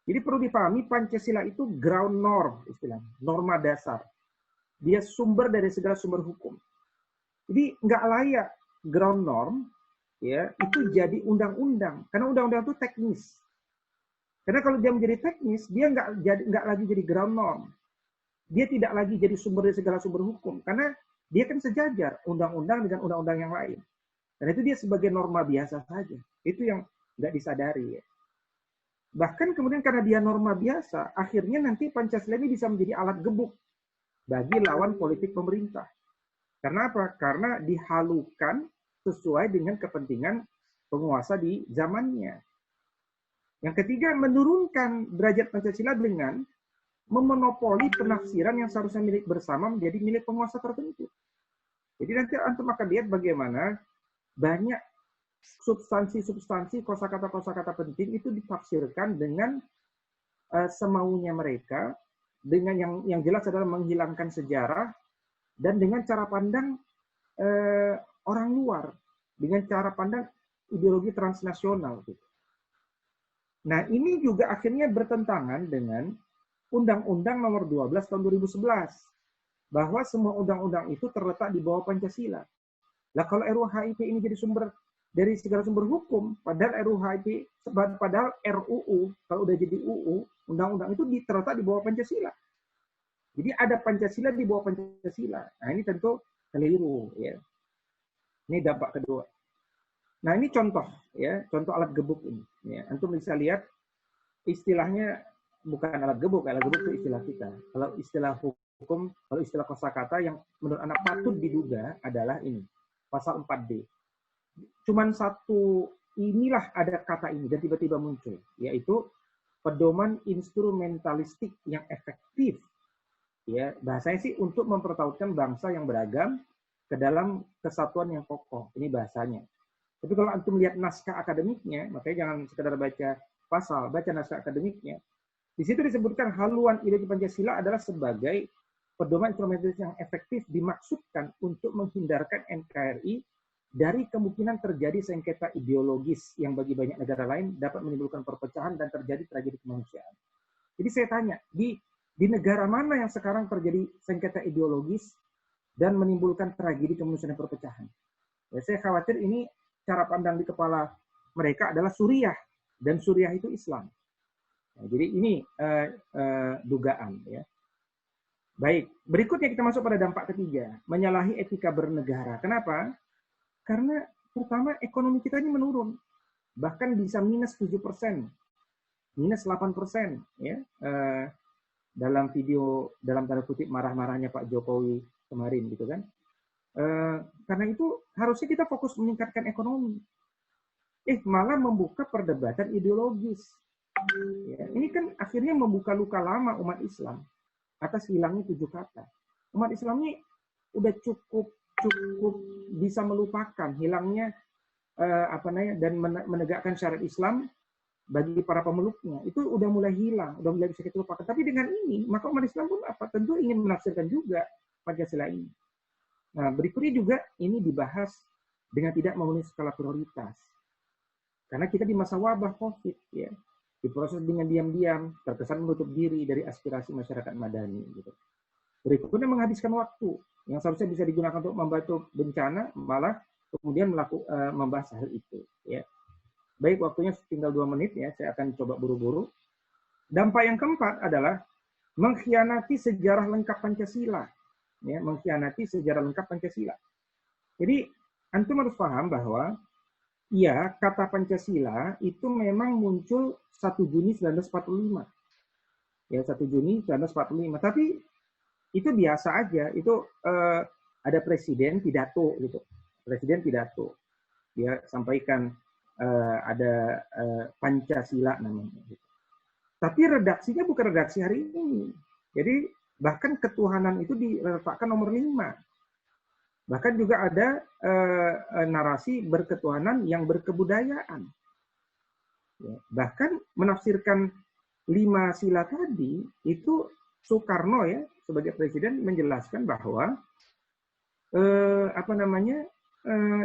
Jadi perlu dipahami Pancasila itu ground norm, istilahnya, norma dasar. Dia sumber dari segala sumber hukum. Jadi nggak layak ground norm, ya, itu jadi undang-undang. Karena undang-undang itu teknis. Karena kalau dia menjadi teknis, dia nggak lagi jadi ground norm. Dia tidak lagi jadi sumber dari segala sumber hukum. Karena dia kan sejajar undang-undang dengan undang-undang yang lain. Dan itu dia sebagai norma biasa saja. Itu yang nggak disadari. Ya. Bahkan kemudian karena dia norma biasa, akhirnya nanti Pancasila ini bisa menjadi alat gebuk bagi lawan politik pemerintah. Karena apa? Karena dihalukan sesuai dengan kepentingan penguasa di zamannya. Yang ketiga, menurunkan derajat Pancasila dengan memonopoli penafsiran yang seharusnya milik bersama menjadi milik penguasa tertentu. Jadi nanti Antum akan lihat bagaimana banyak substansi-substansi, kosakata-kosakata penting itu ditafsirkan dengan semaunya mereka, dengan yang jelas adalah menghilangkan sejarah, dan dengan cara pandang orang luar, dengan cara pandang ideologi transnasional. Gitu. Nah, ini juga akhirnya bertentangan dengan Undang-Undang Nomor 12 Tahun 2011, bahwa semua undang-undang itu terletak di bawah Pancasila. Lah kalau RUU-HIP ini jadi sumber dari segala sumber hukum, padahal RUU kalau udah jadi UU, undang-undang itu terletak di bawah Pancasila. Jadi ada Pancasila di bawah Pancasila. Nah ini tentu keliru, ya. Ini dampak kedua. Nah ini contoh, ya, contoh alat gebuk ini. Ya, Antum bisa lihat istilahnya bukan alat gebuk itu istilah kita. Kalau istilah hukum, kalau istilah kosakata yang menurut anak patut diduga adalah ini, pasal 4D. Cuman satu inilah ada kata ini dan tiba-tiba muncul, yaitu pedoman instrumentalistik yang efektif. Ya, bahasanya sih untuk mempertautkan bangsa yang beragam ke dalam kesatuan yang kokoh. Ini bahasanya. Tapi kalau antum lihat naskah akademiknya, makanya jangan sekedar baca pasal, baca naskah akademiknya. Di situ disebutkan haluan ideologi Pancasila adalah sebagai pedoman instrumentalistik yang efektif dimaksudkan untuk menghindarkan NKRI dari kemungkinan terjadi sengketa ideologis yang bagi banyak negara lain dapat menimbulkan perpecahan dan terjadi tragedi kemanusiaan. Jadi saya tanya, di negara mana yang sekarang terjadi sengketa ideologis dan menimbulkan tragedi kemanusiaan dan perpecahan? Ya, saya khawatir ini cara pandang di kepala mereka adalah Suriah, dan Suriah itu Islam. Nah, jadi ini dugaan. Ya. Baik, berikutnya kita masuk pada dampak ketiga, menyalahi etika bernegara. Kenapa? Karena pertama ekonomi kita ini menurun, bahkan bisa minus 7%, minus 8%, ya. Dalam video, dalam tanda kutip marah-marahnya Pak Jokowi kemarin, gitu kan. Karena itu harusnya kita fokus meningkatkan ekonomi. Malah membuka perdebatan ideologis. Ya, ini kan akhirnya membuka luka lama umat Islam atas hilangnya 7 kata. Umat Islam ini udah cukup bisa melupakan hilangnya dan menegakkan syariat Islam bagi para pemeluknya. Itu udah mulai hilang, udah mulai bisa kita lupakan. Tapi dengan ini, maka umat Islam pun tentu ingin menafsirkan juga Pancasila ini. Nah, berikutnya juga ini dibahas dengan tidak memenuhi skala prioritas. Karena kita di masa wabah COVID, ya, diproses dengan diam-diam, terkesan menutup diri dari aspirasi masyarakat madani. Gitu. Berikutnya menghabiskan waktu yang seharusnya bisa digunakan untuk membantu bencana, malah kemudian membahas hal itu. Ya. Baik, waktunya tinggal 2 menit, ya, saya akan coba buru-buru. Dampak yang keempat adalah mengkhianati sejarah lengkap Pancasila. Ya, mengkhianati sejarah lengkap Pancasila. Jadi, antum harus paham bahwa ya, kata Pancasila itu memang muncul 1 Juni 1945. Ya, 1 Juni 1945. Tapi itu biasa aja. Itu ada presiden pidato gitu. Presiden pidato. Dia sampaikan ada Pancasila namanya. Tapi redaksinya bukan redaksi hari ini. Jadi bahkan ketuhanan itu diletakkan nomor 5. Bahkan juga ada narasi berketuhanan yang berkebudayaan. Ya, bahkan menafsirkan 5 sila tadi itu Soekarno ya sebagai presiden menjelaskan bahwa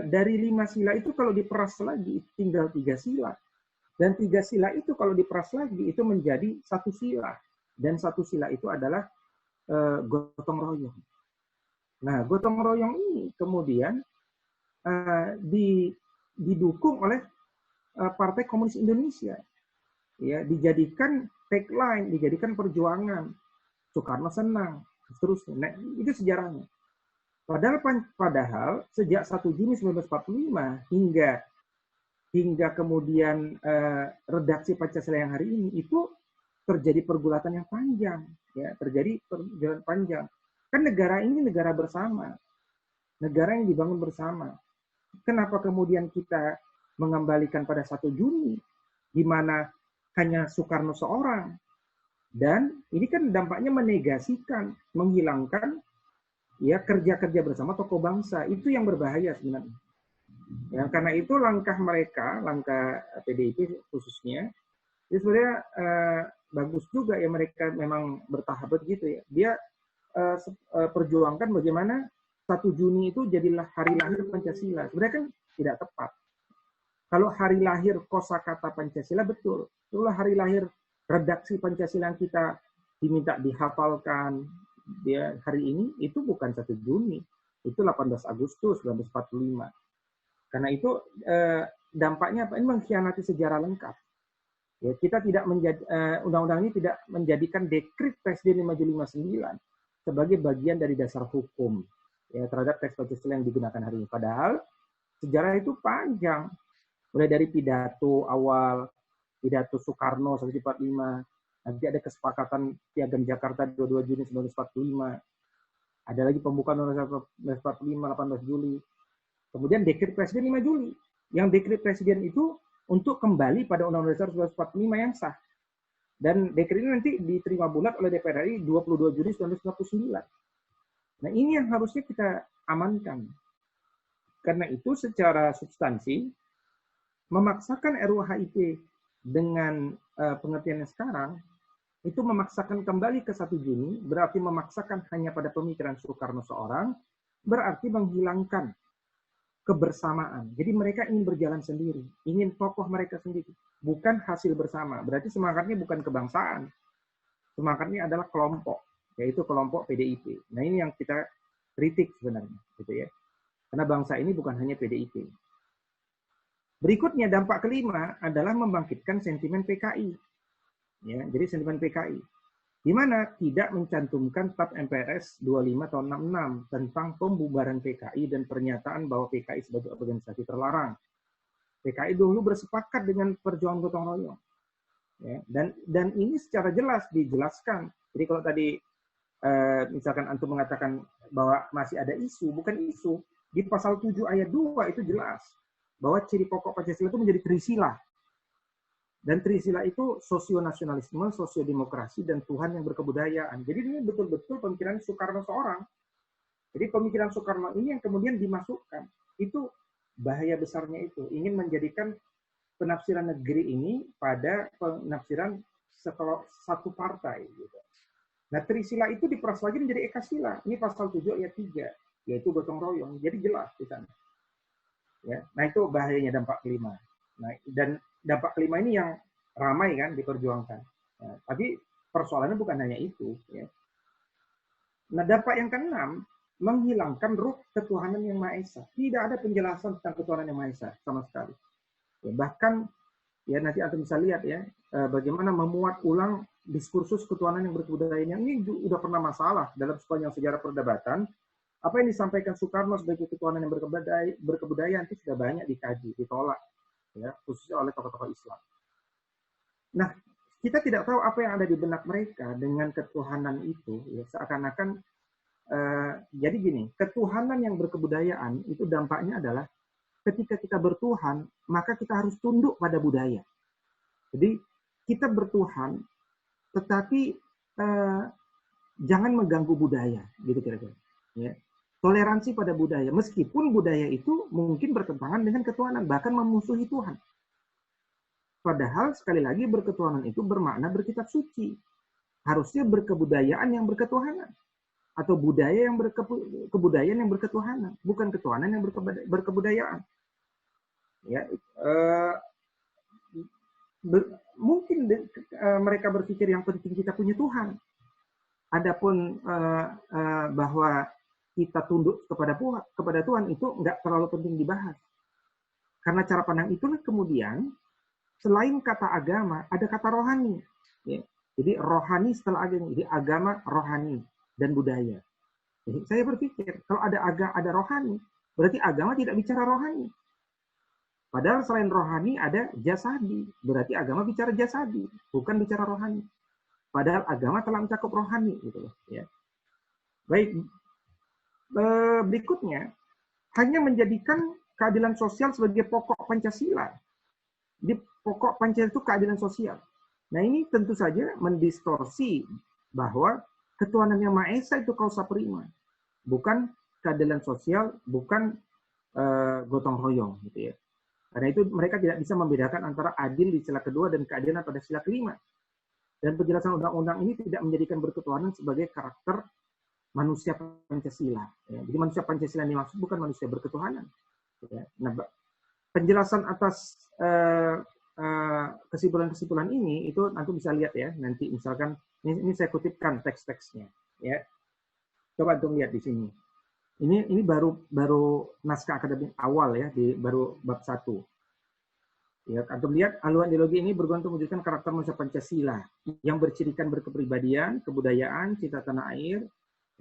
dari 5 sila itu kalau diperas lagi tinggal 3 sila. Dan 3 sila itu kalau diperas lagi itu menjadi 1 sila. Dan 1 sila itu adalah gotong royong. Nah, gotong royong ini kemudian didukung oleh Partai Komunis Indonesia. Ya, dijadikan tagline, dijadikan perjuangan. Soekarno senang, seterusnya. Nah, itu sejarahnya. Padahal sejak 1 Juni 1945 hingga kemudian redaksi Pancasila yang hari ini itu terjadi pergulatan yang panjang, ya, terjadi perjalanan panjang. Kan negara ini negara bersama, negara yang dibangun bersama. Kenapa kemudian kita mengembalikan pada 1 Juni, di mana hanya Soekarno seorang, dan ini kan dampaknya menegasikan, menghilangkan ya kerja-kerja bersama tokoh bangsa. Itu yang berbahaya sebenarnya. Ya, karena itu langkah PDIP khususnya, itu sebenarnya bagus juga ya mereka memang bertahap begitu ya. Dia perjuangkan bagaimana 1 Juni itu jadilah hari lahir Pancasila. Sebenarnya kan tidak tepat. Kalau hari lahir kosakata Pancasila betul. Itulah hari lahir redaksi Pancasila yang kita diminta dihafalkan dia hari ini itu bukan 1 Juni. Itu 18 Agustus 1945. Karena itu dampaknya apa? Ini mengkhianati sejarah lengkap. Ya, kita tidak undang-undang ini tidak menjadikan dekret Presiden 5 Juli 59 sebagai bagian dari dasar hukum ya terhadap teks Pancasila yang digunakan hari ini. Padahal sejarah itu panjang. Mulai dari pidato awal, pidato Soekarno 1945, nanti ada kesepakatan Piagam Jakarta 22 Juni 1945. Ada lagi pembukaan Undang-Undang 1945 18 Juli. Kemudian dekret Presiden 5 Juli. Yang dekret Presiden itu untuk kembali pada Undang-Undang 1945 yang sah. Dan dekret ini nanti diterima bulat oleh DPR RI 22 Juni 1999. Nah, ini yang harusnya kita amankan. Karena itu secara substansi, memaksakan RUU-HIP dengan pengertian yang sekarang, itu memaksakan kembali ke 1 Juni, berarti memaksakan hanya pada pemikiran Soekarno seorang, berarti menghilangkan kebersamaan. Jadi mereka ingin berjalan sendiri, ingin tokoh mereka sendiri, bukan hasil bersama. Berarti semangatnya bukan kebangsaan, semangatnya adalah kelompok, yaitu kelompok PDIP. Nah ini yang kita kritik sebenarnya, gitu ya. Karena bangsa ini bukan hanya PDIP. Berikutnya dampak kelima adalah membangkitkan sentimen PKI. Ya, jadi sentimen PKI. Di mana tidak mencantumkan TAP MPRS 25 tahun 66 tentang pembubaran PKI dan pernyataan bahwa PKI sebagai organisasi terlarang. PKI dulu bersepakat dengan perjuangan gotong royong. Ya, dan ini secara jelas dijelaskan. Jadi kalau tadi misalkan antum mengatakan bahwa masih ada isu, bukan isu. Di pasal 7 ayat 2 itu jelas bahwa ciri pokok Pancasila itu menjadi trisila. Dan trisila itu sosionasionalisme, sosiodemokrasi, dan Tuhan yang berkebudayaan. Jadi ini betul-betul pemikiran Soekarno seorang. Jadi pemikiran Soekarno ini yang kemudian dimasukkan. Itu bahaya besarnya itu. Ingin menjadikan penafsiran negeri ini pada penafsiran satu partai. Gitu. Nah trisila itu diperas lagi menjadi ekasila. Ini pasal 7 ayat 3. Yaitu gotong royong. Jadi jelas di sana. Ya. Nah itu bahayanya dampak kelima. Nah, dan dampak kelima ini yang ramai kan diperjuangkan. Nah, tapi persoalannya bukan hanya itu. Ya. Nah, dampak yang keenam, menghilangkan ruh ketuhanan yang Maha Esa. Tidak ada penjelasan tentang ketuhanan yang Maha Esa sama sekali. Ya, bahkan, ya nanti Anda bisa lihat ya, bagaimana memuat ulang diskursus ketuhanan yang berkebudayaan. Ini sudah pernah masalah dalam sepanjang sejarah perdebatan. Apa yang disampaikan Soekarno sebagai ketuhanan yang berkebudayaan itu sudah banyak dikaji, ditolak. Ya, khususnya oleh tokoh-tokoh Islam. Nah, kita tidak tahu apa yang ada di benak mereka dengan ketuhanan itu. Ya, seakan-akan, jadi gini, ketuhanan yang berkebudayaan itu dampaknya adalah ketika kita bertuhan, maka kita harus tunduk pada budaya. Jadi kita bertuhan, tetapi jangan mengganggu budaya, gitu kira-kira. Ya. Toleransi pada budaya, meskipun budaya itu mungkin bertentangan dengan ketuhanan, bahkan memusuhi Tuhan. Padahal sekali lagi berketuhanan itu bermakna berkitab suci. Harusnya berkebudayaan yang berketuhanan, atau budaya yang kebudayaan yang berketuhanan, bukan ketuhanan yang berkebudayaan. Ya, mungkin mereka berpikir yang penting kita punya Tuhan. Adapun bahwa kita tunduk kepada Tuhan itu nggak terlalu penting dibahas. Karena cara pandang itulah kemudian selain kata agama ada kata rohani. Ya. Jadi rohani setelah agama, jadi agama, rohani dan budaya. Jadi saya berpikir kalau ada rohani, berarti agama tidak bicara rohani. Padahal selain rohani ada jasadi, berarti agama bicara jasadi, bukan bicara rohani. Padahal agama telah mencakup rohani, gitu loh. Ya. Baik, berikutnya hanya menjadikan keadilan sosial sebagai pokok Pancasila. Di pokok Pancasila itu keadilan sosial. Nah ini tentu saja mendistorsi bahwa ketuhanan yang Maha Esa itu kausa prima, bukan keadilan sosial, bukan gotong royong, gitu ya. Karena itu mereka tidak bisa membedakan antara adil di sila kedua dan keadilan pada sila kelima. Dan penjelasan undang-undang ini tidak menjadikan berketuhanan sebagai karakter manusia Pancasila. Ya. Jadi manusia Pancasila yang dimaksud bukan manusia berketuhanan. Ya. Nah, penjelasan atas kesimpulan-kesimpulan ini itu nanti bisa lihat ya. Nanti misalkan ini saya kutipkan teks-teksnya. Ya. Coba untuk lihat di sini. Ini baru naskah akademik awal ya, baru bab 1. Ya, Antum lihat haluan ideologi ini bergantung mewujudkan karakter manusia Pancasila yang bercirikan berkepribadian, kebudayaan, cinta tanah air,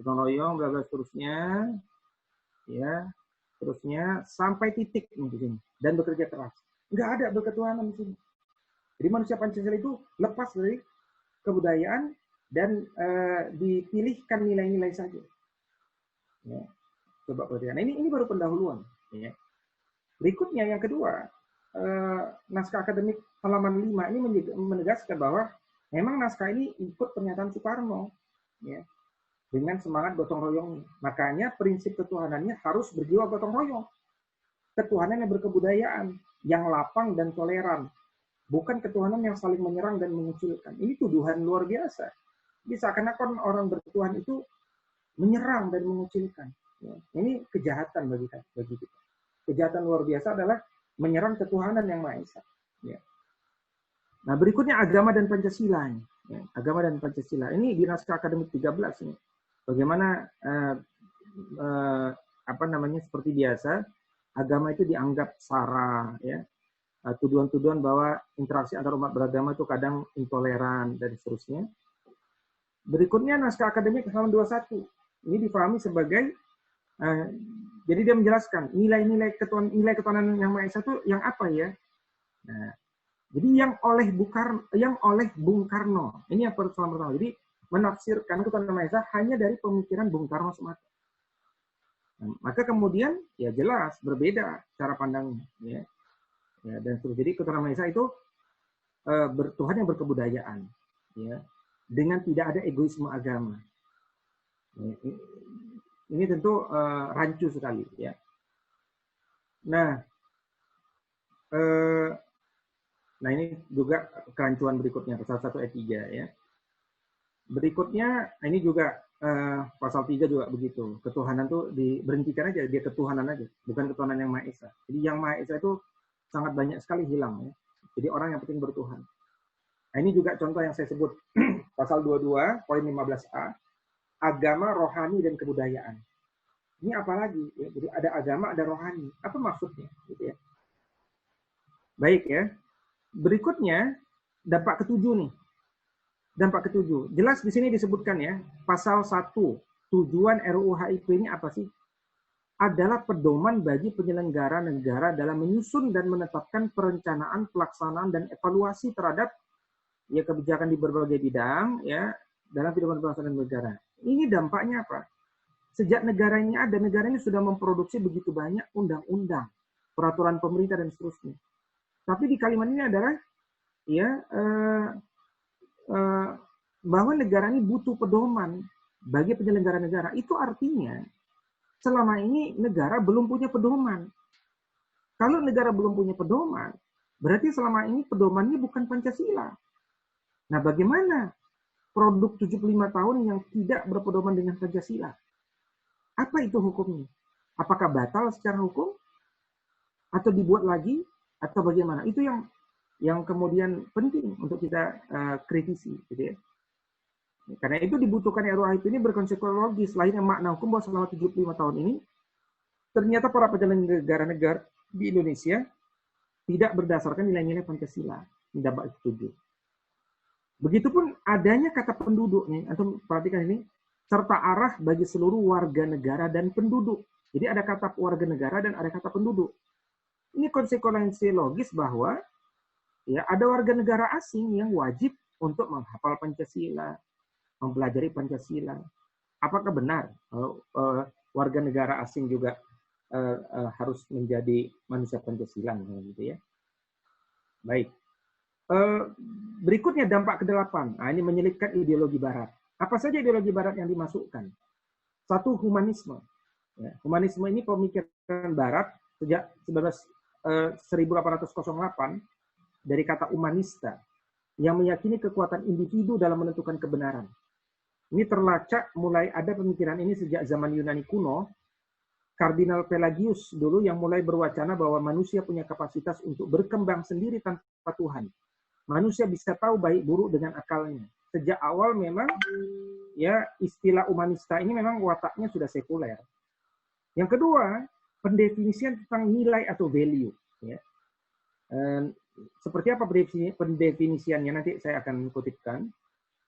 gotong royong, bla bla seterusnya, ya, terusnya sampai titik di sini dan bekerja keras. Nggak ada berketuhanan di sini. Jadi manusia Pancasila itu lepas dari kebudayaan dan dipilihkan nilai-nilai saja. Ya. Coba perhatikan. Nah, ini baru pendahuluan. Ya. Berikutnya yang kedua. Naskah akademik halaman 5 ini menegaskan bahwa memang naskah ini ikut pernyataan Soekarno ya, dengan semangat gotong royong. Makanya prinsip ketuhanannya harus berjiwa gotong royong. Ketuhanan yang berkebudayaan, yang lapang dan toleran. Bukan ketuhanan yang saling menyerang dan mengucilkan. Ini tuduhan luar biasa. Bisa seakan-akan orang bertuhan itu menyerang dan mengucilkan. Ya. Ini kejahatan bagi kita. Kejahatan luar biasa adalah menyerang ketuhanan yang Maha Esa. Ya. Nah, berikutnya agama dan Pancasila. Ya, agama dan Pancasila. Ini di naskah akademik 13 ini. Bagaimana seperti biasa, agama itu dianggap sara, ya. Tuduhan-tuduhan bahwa interaksi antar umat beragama itu kadang intoleran dan seterusnya. Berikutnya naskah akademik halaman 21. Ini dipahami sebagai jadi dia menjelaskan nilai ketuhanan yang Maha Esa itu yang apa ya? Nah, jadi yang oleh Bung Karno. Ini yang pertama. Jadi menafsirkan ketuhanan Maha Esa hanya dari pemikiran Bung Karno semata. Nah, maka kemudian ya jelas berbeda cara pandangnya. Ya. Ya, dan terus jadi ketuhanan Maha Esa itu Tuhan yang berkebudayaan, ya, dengan tidak ada egoisme agama. Ya, ini tentu rancu sekali, ya. Nah, ini juga kerancuan berikutnya, pasal 1 ayat 3, ya. Berikutnya, ini juga pasal 3 juga begitu. Ketuhanan tuh diberhentikan aja, dia ketuhanan aja, bukan ketuhanan yang Maha Esa. Jadi yang Maha Esa itu sangat banyak sekali hilang, ya. Jadi orang yang penting bertuhan. Nah, ini juga contoh yang saya sebut pasal 22 poin 15A, agama, rohani dan kebudayaan. Ini apa lagi? Ya, jadi ada agama, ada rohani. Apa maksudnya? Gitu ya. Baik ya. Berikutnya dampak ketujuh nih. Dampak ketujuh. Jelas di sini disebutkan ya, pasal 1. Tujuan RUU HIP ini apa sih? Adalah pedoman bagi penyelenggara negara dalam menyusun dan menetapkan perencanaan, pelaksanaan dan evaluasi terhadap ya kebijakan di berbagai bidang ya dalam kehidupan bangsa dan negara. Ini dampaknya apa? Sejak negara ini ada, negara ini sudah memproduksi begitu banyak undang-undang. peraturan pemerintah dan seterusnya. Tapi di kalimat ini adalah ya bahwa negara ini butuh pedoman bagi penyelenggara negara. Itu artinya selama ini negara belum punya pedoman. Kalau negara belum punya pedoman, berarti selama ini pedomannya bukan Pancasila. Nah, bagaimana produk 75 tahun yang tidak berpedoman dengan Pancasila? Apa itu hukumnya? Apakah batal secara hukum? Atau dibuat lagi? Atau bagaimana? Itu yang kemudian penting untuk kita kritisi. Gitu ya. Karena itu dibutuhkan RUHP ini berkonsekuensi logis. Lainnya makna hukum bahwa selama 75 tahun ini, ternyata para penyelenggara negara di Indonesia tidak berdasarkan nilai-nilai Pancasila. Tidak setuju. Begitupun adanya kata penduduk nih, antum perhatikan ini, serta arah bagi seluruh warga negara dan penduduk. Jadi ada kata warga negara dan ada kata penduduk. Ini konsekuensi logis bahwa ya ada warga negara asing yang wajib untuk menghafal Pancasila, mempelajari Pancasila. Apakah benar warga negara asing juga harus menjadi manusia Pancasila gitu ya? Baik. Berikutnya dampak ke-8. Nah, ini menyelipkan ideologi Barat. Apa saja ideologi Barat yang dimasukkan? Satu, humanisme. Ya, humanisme ini pemikiran Barat sejak 1808 dari kata humanista yang meyakini kekuatan individu dalam menentukan kebenaran. Ini terlacak mulai ada pemikiran ini sejak zaman Yunani kuno. Kardinal Pelagius dulu yang mulai berwacana bahwa manusia punya kapasitas untuk berkembang sendiri tanpa Tuhan. Manusia bisa tahu baik buruk dengan akalnya. Sejak awal memang ya istilah humanista ini memang wataknya sudah sekuler. Yang kedua, pendefinisian tentang nilai atau value. Ya. Seperti apa pendefinisiannya nanti saya akan kutipkan.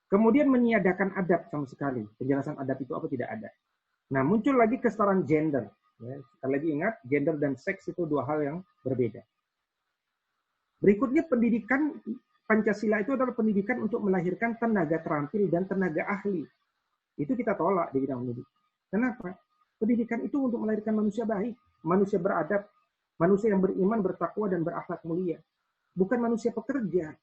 Kemudian meniadakan adab sama sekali. Penjelasan adab itu apa tidak ada. Nah, muncul lagi kesetaraan gender. Ya, sekali lagi ingat, gender dan seks itu dua hal yang berbeda. Berikutnya pendidikan Pancasila itu adalah pendidikan untuk melahirkan tenaga terampil dan tenaga ahli. Itu kita tolak di bidang pendidikan. Kenapa? Pendidikan itu untuk melahirkan manusia baik, manusia beradab, manusia yang beriman, bertakwa, dan berakhlak mulia. Bukan manusia pekerja.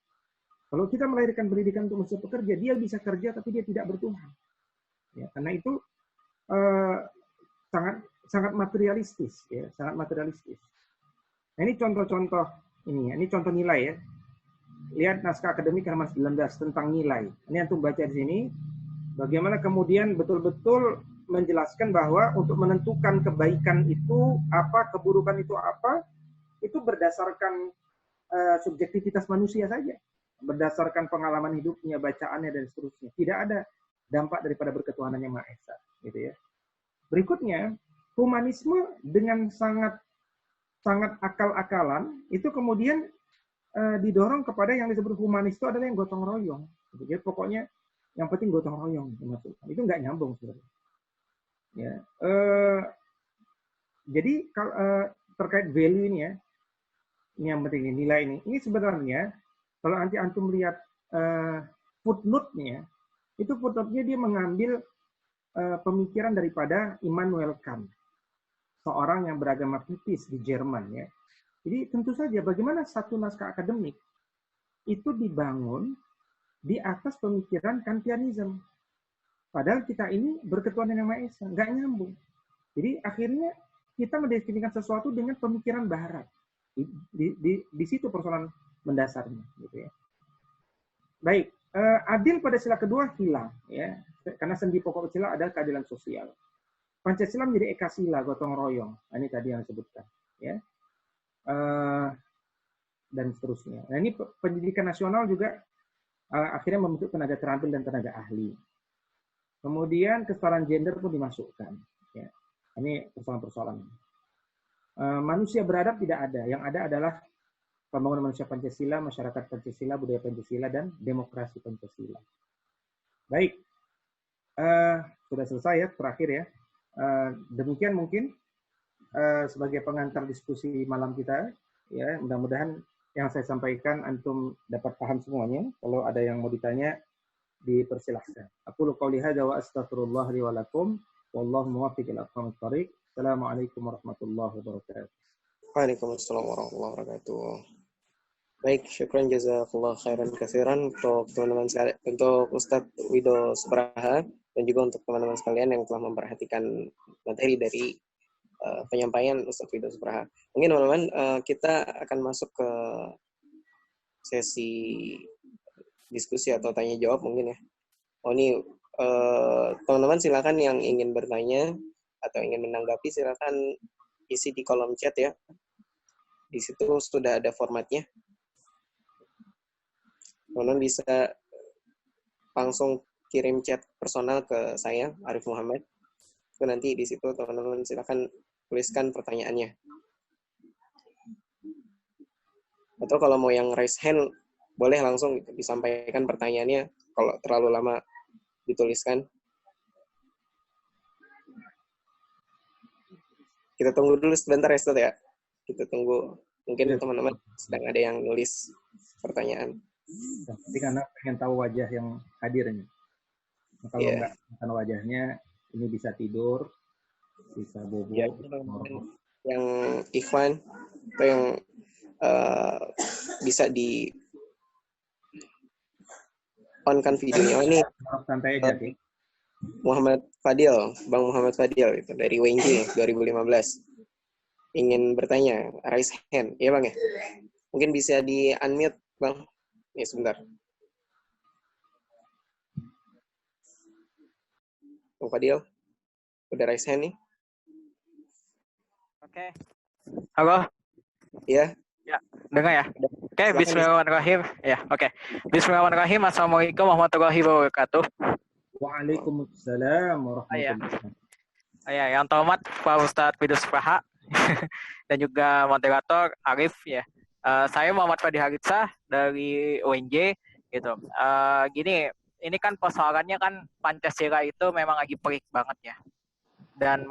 Kalau kita melahirkan pendidikan untuk manusia pekerja, dia bisa kerja tapi dia tidak bertuhan. Ya, karena itu sangat materialistis, ya, sangat materialistis. Nah, ini contoh-contoh ini contoh nilai ya. Lihat naskah akademik halaman 19 tentang nilai. Ini antum baca di sini. Bagaimana kemudian betul-betul menjelaskan bahwa untuk menentukan kebaikan itu apa, keburukan itu apa, itu berdasarkan subjektivitas manusia saja, berdasarkan pengalaman hidupnya, bacaannya dan seterusnya. Tidak ada dampak daripada berketuhanan yang Maha Esa, gitu ya. Berikutnya, humanisme dengan sangat akal-akalan itu kemudian didorong kepada yang disebut humanis itu adalah yang gotong royong. Jadi pokoknya yang penting gotong royong itu nggak nyambung sebenarnya. Ya, jadi terkait value ini ya, ini yang penting nilai ini. Ini sebenarnya kalau nanti antum lihat footnote-nya, itu footnote-nya dia mengambil pemikiran daripada Immanuel Kant, seorang yang beragama pietis di Jerman ya. Jadi tentu saja bagaimana satu naskah akademik itu dibangun di atas pemikiran Kantianisme. Padahal kita ini berketuhanan yang Maha Esa, nggak nyambung. Jadi akhirnya kita mendefinisikan sesuatu dengan pemikiran Barat. Di situ persoalan mendasarnya, gitu ya. Baik, adil pada sila kedua hilang, ya, karena sendi pokok sila adalah keadilan sosial. Pancasila menjadi ekasila, gotong royong. Ini tadi yang disebutkan, ya. Dan seterusnya. Nah, ini pendidikan nasional juga akhirnya membentuk tenaga terampil dan tenaga ahli. Kemudian kesetaraan gender pun dimasukkan. Ya. Ini persoalan-persoalan. Manusia beradab tidak ada. Yang ada adalah pembangunan manusia Pancasila, masyarakat Pancasila, budaya Pancasila, dan demokrasi Pancasila. Baik. Sudah selesai ya, terakhir ya. Demikian mungkin sebagai pengantar diskusi malam kita. Ya, mudah-mudahan yang saya sampaikan antum dapat paham semuanya. Kalau ada yang mau ditanya, dipersilahkan. Aku qouli hadza wa astaghfirullah li wa lakum wallahu muwaffiq ila aqwamit thoriq. Assalamualaikum warahmatullahi wabarakatuh. Waalaikumsalam warahmatullahi wabarakatuh. Baik, syukran jazakallah khairan katsiran untuk teman-teman sekalian, untuk Ustadz Wido Subraha, dan juga untuk teman-teman sekalian yang telah memperhatikan materi dari penyampaian Ustadz Wido Subraha. Mungkin teman-teman kita akan masuk ke sesi diskusi atau tanya jawab mungkin ya. Oh ini teman-teman silakan yang ingin bertanya atau ingin menanggapi silakan isi di kolom chat ya. Di situ sudah ada formatnya. Teman-teman bisa langsung kirim chat personal ke saya, Arif Muhammad. Itu nanti di situ teman-teman silakan tuliskan pertanyaannya. Atau kalau mau yang raise hand, boleh langsung disampaikan pertanyaannya kalau terlalu lama dituliskan. Kita tunggu dulu sebentar ya, Ustaz ya. Kita tunggu. Mungkin teman-teman sedang ada yang nulis pertanyaan. Tapi karena pengen tahu wajah yang hadirnya. Nah, kalau nggak tahu wajahnya, ini bisa tidur, bisa bobo. Ya, yang ikhwan atau yang bisa di on-kan videonya. Oh, ini santai aja sih. Muhammad Fadil, Bang Muhammad Fadil itu dari WNJ 2015. Ingin bertanya, raise hand. Iya, Bang ya? Mungkin bisa di-unmute, Bang. Ya, sebentar. Bang Fadil, udah raise hand nih? Oke. Halo? Iya? Ya, dengar ya? Oke, bismillahirrahmanirrahim. Ya, oke. Bismillahirrahmanirrahim. Assalamualaikum warahmatullahi wabarakatuh. Waalaikumsalam warahmatullahi wabarakatuh. Ya, yang terhormat Pak Ustadz Wido Subraha dan juga moderator Arif ya. Saya Muhammad Fadi Haritsah dari UNJ gitu. Gini, ini kan persoalannya kan Pancasila itu memang lagi pelik banget ya. Dan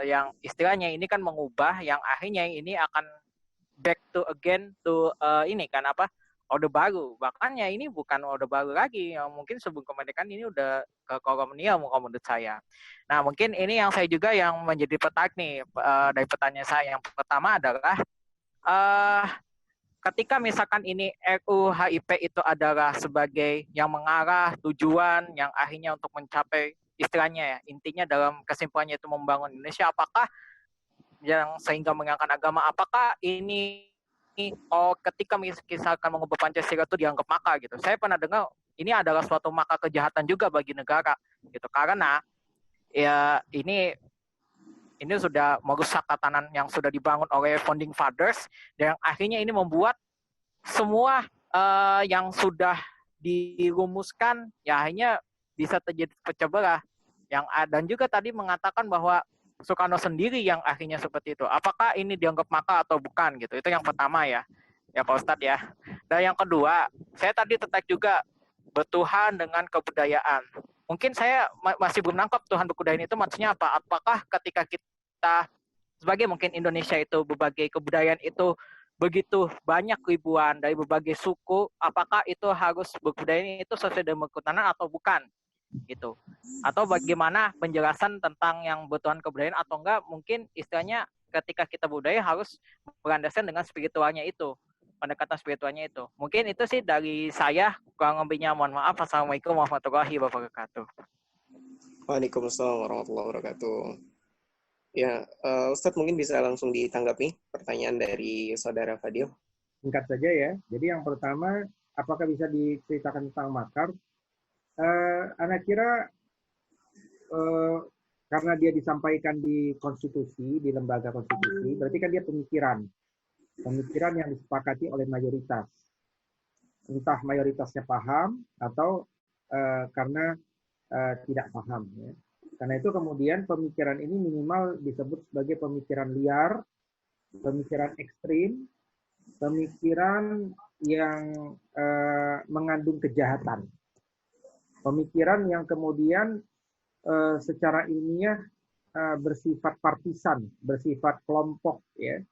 yang istilahnya ini kan mengubah yang akhirnya ini akan back to again to ini kan apa? Orde baru. Bahkan ya ini bukan orde baru lagi. Yang mungkin sebelum kemerdekaan ini udah ke kolonial menurut saya. Nah, mungkin ini yang saya juga yang menjadi petak nih dari pertanyaan saya. Yang pertama adalah ketika misalkan ini RUU HIP itu adalah sebagai yang mengarah tujuan yang akhirnya untuk mencapai istilahnya ya, intinya dalam kesimpulannya itu membangun Indonesia, apakah yang sehingga mengangkat agama, apakah ini ketika misalkan mengubah Pancasila itu dianggap makar gitu. Saya pernah dengar ini adalah suatu makar kejahatan juga bagi negara gitu, karena ya ini sudah merusak tatanan yang sudah dibangun oleh founding fathers dan akhirnya ini membuat semua yang sudah dirumuskan ya akhirnya bisa terjadi pecah belah yang dan juga tadi mengatakan bahwa Soekarno sendiri yang akhirnya seperti itu. Apakah ini dianggap makar atau bukan gitu? Itu yang pertama ya Pak Ustadz ya. Dan yang kedua, saya tadi tertarik juga bertuhan dengan kebudayaan. Mungkin saya masih belum nangkap Tuhan berkebudayaan itu maksudnya apa? Apakah ketika kita sebagai mungkin Indonesia itu berbagai kebudayaan itu begitu banyak ribuan dari berbagai suku, apakah itu harus berkebudayaan itu sesuai dengan ketahanan atau bukan? Gitu. Atau bagaimana penjelasan tentang yang bertuhan kebudayaan atau enggak, mungkin istilahnya ketika kita budaya harus berlandaskan dengan spiritualnya itu, pendekatan spiritualnya itu. Mungkin itu sih dari saya, kurang lebihnya mohon maaf. Assalamualaikum warahmatullahi wabarakatuh. Waalaikumsalam warahmatullahi wabarakatuh. Ya, Ustadz mungkin bisa langsung ditanggapi pertanyaan dari saudara Fadil. Singkat saja ya. Jadi yang pertama, apakah bisa diceritakan tentang makar? Anak kira karena dia disampaikan di konstitusi, di lembaga konstitusi, berarti kan dia pemikiran yang disepakati oleh mayoritas. Entah mayoritasnya paham atau karena tidak paham. Ya. Karena itu kemudian pemikiran ini minimal disebut sebagai pemikiran liar, pemikiran ekstrim, pemikiran yang mengandung kejahatan. Pemikiran yang kemudian secara ilmiah bersifat partisan, bersifat kelompok, ya,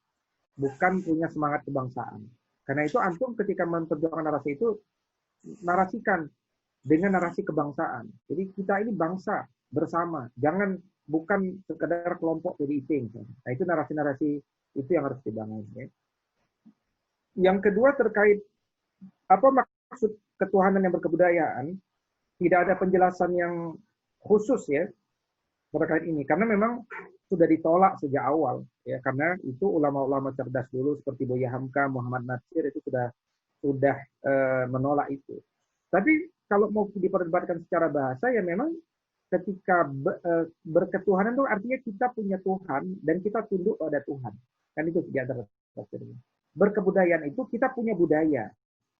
bukan punya semangat kebangsaan. Karena itu antum ketika memperjuangkan narasi itu narasikan dengan narasi kebangsaan. Jadi kita ini bangsa bersama, bukan sekedar kelompok PDIP. Nah itu narasi-narasi Itu yang harus dibangun. Ya. Yang kedua terkait apa maksud ketuhanan yang berkebudayaan, tidak ada penjelasan yang khusus ya terkait ini, karena memang sudah ditolak sejak awal ya, karena itu ulama-ulama cerdas dulu seperti Buya Hamka, Muhammad Natsir itu sudah menolak itu. Tapi kalau mau diperdebatkan secara bahasa ya memang ketika berketuhanan itu artinya kita punya Tuhan dan kita tunduk pada Tuhan. Kan itu di antara tafsirnya. Berkebudayaan itu kita punya budaya.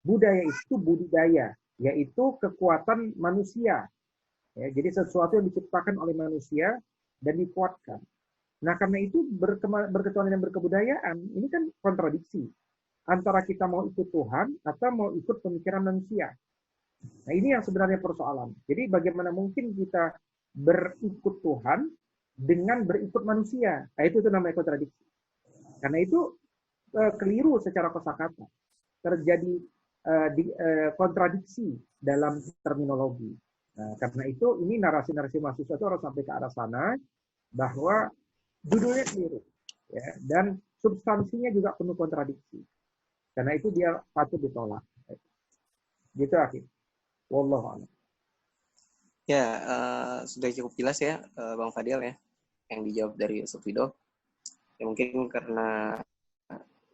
Budaya itu budidaya, yaitu kekuatan manusia. Ya, jadi sesuatu yang diciptakan oleh manusia dan dikuatkan. Nah, karena itu berketuhanan dan berkebudayaan ini kan kontradiksi antara kita mau ikut Tuhan atau mau ikut pemikiran manusia. Nah, ini yang sebenarnya persoalan. Jadi bagaimana mungkin kita berikut Tuhan dengan berikut manusia? Nah, itu namanya kontradiksi. Karena itu keliru secara kosakata. Terjadi kontradiksi dalam terminologi. Nah, karena itu ini narasi-narasi mahasiswa itu harus sampai ke arah sana bahwa judulnya keliru ya, dan substansinya juga penuh kontradiksi. Karena itu dia patut ditolak. Gitu akhir. Wallahu a'lam. Ya, sudah cukup jelas ya, Bang Fadil ya, yang dijawab dari Ustaz Wido. Ya, mungkin karena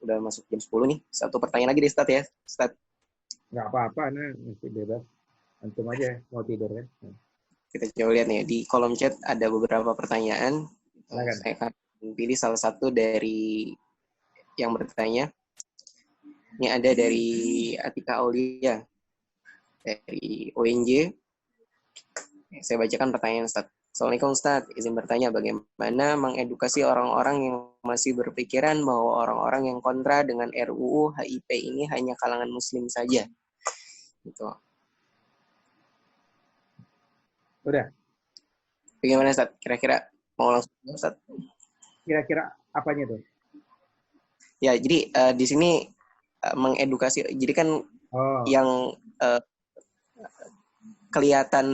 udah masuk jam 10 nih, satu pertanyaan lagi deh, Ustaz ya. Ustaz. Nggak apa-apa, masih bebas. Antum aja mau tidur kan. Kita coba lihat nih, di kolom chat ada beberapa pertanyaan. Silakan. Saya akan pilih salah satu dari yang bertanya. Ini ada dari Atika Aulia, dari ONJ. Saya bacakan pertanyaan Ustaz. Assalamualaikum Ustaz, izin bertanya bagaimana mengedukasi orang-orang yang masih berpikiran bahwa orang-orang yang kontra dengan RUU HIP ini hanya kalangan muslim saja. Gitu. Udah. Bagaimana Ustaz? Kira-kira mau langsung Ustaz? Kira-kira apanya tuh? Ya, jadi di sini mengedukasi. Jadi kan yang kelihatan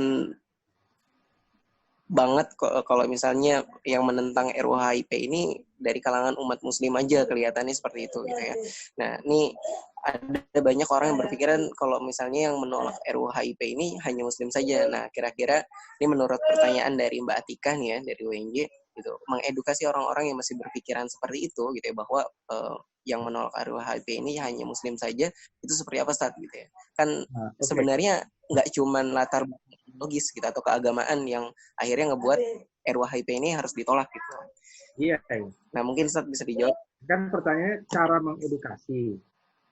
banget kalau misalnya yang menentang RUU HIP ini dari kalangan umat muslim aja kelihatannya seperti itu gitu ya. Nah, ini ada banyak orang yang berpikiran kalau misalnya yang menolak RUU HIP ini hanya muslim saja. Nah, kira-kira ini menurut pertanyaan dari Mbak Atika nih ya, dari UNJ gitu, mengedukasi orang-orang yang masih berpikiran seperti itu gitu ya, bahwa yang menolak RUU HIP ini hanya muslim saja, itu seperti apa Ustaz gitu ya. Kan sebenarnya nggak cuman latar logis gitu atau keagamaan yang akhirnya ngebuat RUU HIP ini harus ditolak gitu. Iya. Nah, mungkin Ustaz bisa dijawab. Kan pertanyaannya cara mengedukasi.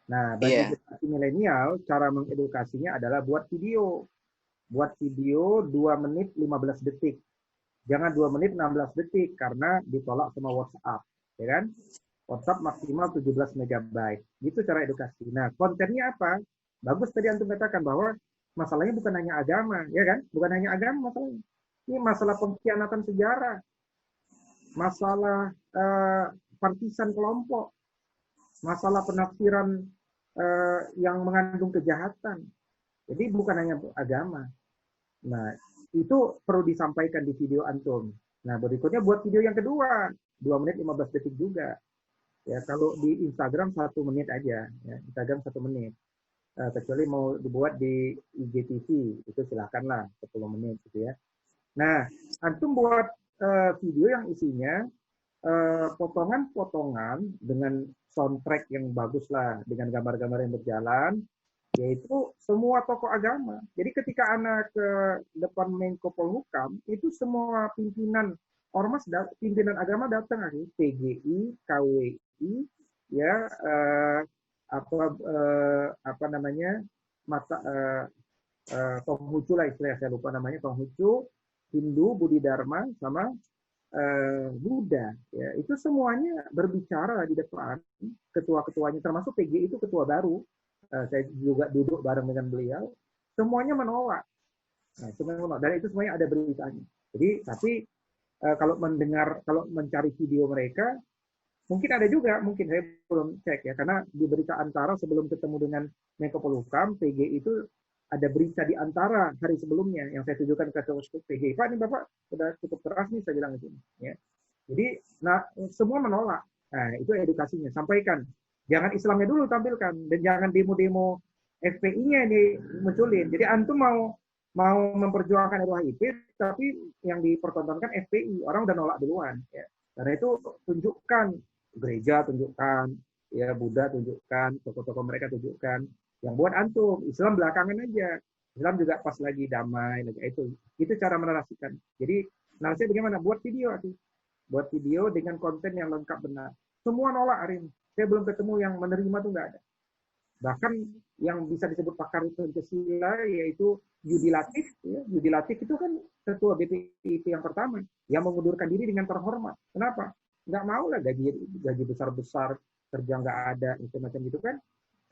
Nah, bagi generasi milenial, cara mengedukasinya adalah buat video. Buat video 2 menit 15 detik. Jangan 2 menit 16 detik karena ditolak sama WhatsApp, ya kan? WhatsApp maksimal 17 MB. Gitu cara edukasi. Nah, kontennya apa? Bagus tadi antum katakan bahwa masalahnya bukan hanya agama, ya kan? Bukan hanya agama masalahnya. Ini masalah pengkhianatan sejarah. Masalah partisan kelompok. Masalah penafsiran yang mengandung kejahatan. Jadi bukan hanya agama. Nah, itu perlu disampaikan di video antum. Nah, berikutnya buat video yang kedua, 2 menit 15 detik juga. Ya, kalau di Instagram 1 menit aja, ya, Instagram 1 menit. Kecuali mau dibuat di IGTV, itu silakanlah 10 menit gitu ya. Nah, antum buat video yang isinya potongan-potongan dengan soundtrack yang bagus lah, dengan gambar-gambar yang berjalan, yaitu semua tokoh agama. Jadi ketika anak ke depan Menko Polhukam, itu semua pimpinan ormas, pimpinan agama datang, PGI, KWI, ya apa namanya, Konghucu lah istilah, saya lupa namanya, Konghucu, Hindu, Budi Dharma, sama Buddha, ya itu semuanya berbicara di depan ketua-ketuanya, termasuk PGI itu ketua baru, saya juga duduk bareng dengan beliau, semuanya menolak. Nah, semuanya menolak, dan itu semuanya ada beritanya. Jadi tapi kalau mencari video mereka, mungkin ada juga, mungkin saya belum cek ya, karena di berita antara sebelum ketemu dengan Menko Polhukam, PGI itu ada berita di antara hari sebelumnya yang saya tunjukkan ke PGI, Pak ini Bapak sudah cukup keras nih, saya bilang itu ya. Jadi nah semua menolak. Nah, itu edukasinya. Sampaikan. Jangan Islamnya dulu tampilkan. Dan jangan demo-demo FPI-nya dimunculin. Jadi antum mau memperjuangkan RUHIP, tapi yang dipertontonkan FPI. Orang udah nolak duluan. Ya. Karena itu tunjukkan. Gereja tunjukkan. Ya, Buddha tunjukkan. Tokoh-tokoh mereka tunjukkan. Yang buat antum. Islam belakangan aja. Islam juga pas lagi damai. Itu cara menarasikan. Jadi, narasinya bagaimana? Buat video. Buat video dengan konten yang lengkap benar. Semua nolak hari ini. Saya belum ketemu yang menerima tuh nggak ada. Bahkan yang bisa disebut pakar Pancasila yaitu Yudi Latif. Ya. Yudi Latif itu kan ketua BPIP yang pertama yang mengundurkan diri dengan terhormat. Kenapa? Nggak mau lah gaji besar-besar, kerja nggak ada, macam-macam gitu kan.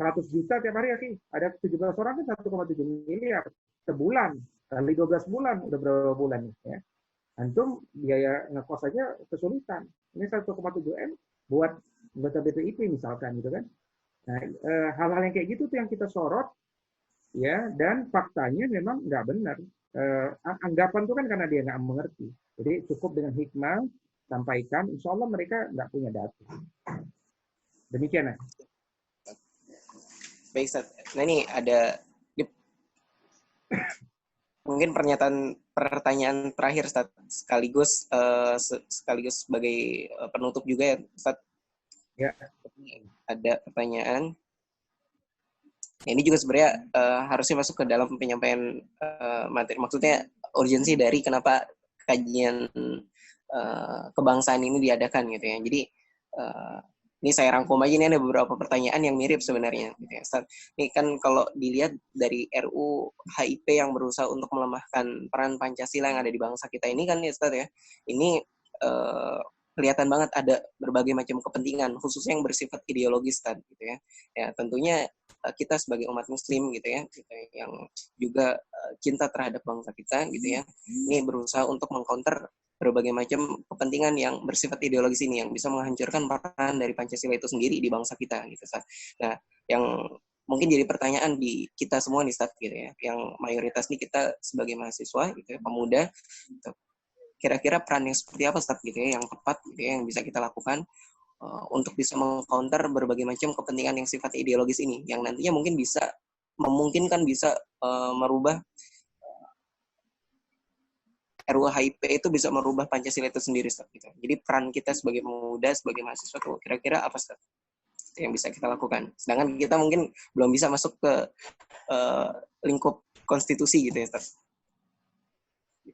100 juta tiap hari ya sih. Ada 17 orang kan 1,7 miliar sebulan. Kali 12 bulan, udah berapa bulan nih ya. Antum biaya ngekos aja kesulitan. Ini 1,7 M buat anggota BPIP misalkan gitu kan. Nah, hal-hal yang kayak gitu tuh yang kita sorot ya, dan faktanya memang nggak benar. Anggapan tuh kan karena dia nggak mengerti. Jadi cukup dengan hikmah sampaikan, insya Allah mereka nggak punya data. Demikian ya. Baik, Ustaz. Nah ini ada mungkin pertanyaan terakhir, Ustaz, sekaligus sebagai penutup juga ya, Ustaz. Ya. Ada pertanyaan. Ini juga sebenarnya harusnya masuk ke dalam penyampaian materi. Maksudnya urgensi dari kenapa kajian kebangsaan ini diadakan gitu ya. Jadi ini saya rangkum aja, ini ada beberapa pertanyaan yang mirip sebenarnya gitu ya, Ustaz. Ini kan kalau dilihat dari RUU HIP yang berusaha untuk melemahkan peran Pancasila yang ada di bangsa kita ini kan ya, Ustaz ya. Ini kelihatan banget ada berbagai macam kepentingan, khususnya yang bersifat ideologis kan, gitu ya. Ya tentunya kita sebagai umat Muslim gitu ya, yang juga cinta terhadap bangsa kita gitu ya, ini berusaha untuk mengcounter berbagai macam kepentingan yang bersifat ideologis ini yang bisa menghancurkan peran dari Pancasila itu sendiri di bangsa kita gitu, Ustaz. Nah, yang mungkin jadi pertanyaan di kita semua nih, Ustaz, gitu ya, yang mayoritas nih kita sebagai mahasiswa gitu ya, pemuda gitu. Kira-kira peran yang seperti apa, Ustaz, gitu ya, yang tepat gitu ya, yang bisa kita lakukan untuk bisa mengcounter berbagai macam kepentingan yang sifatnya ideologis ini, yang nantinya mungkin bisa memungkinkan bisa merubah RUU HIP itu bisa merubah Pancasila itu sendiri, Ustaz, gitu. Jadi peran kita sebagai pemuda, sebagai mahasiswa tuh kira-kira apa, Ustaz, yang bisa kita lakukan? Sedangkan kita mungkin belum bisa masuk ke lingkup konstitusi gitu ya, Ustaz.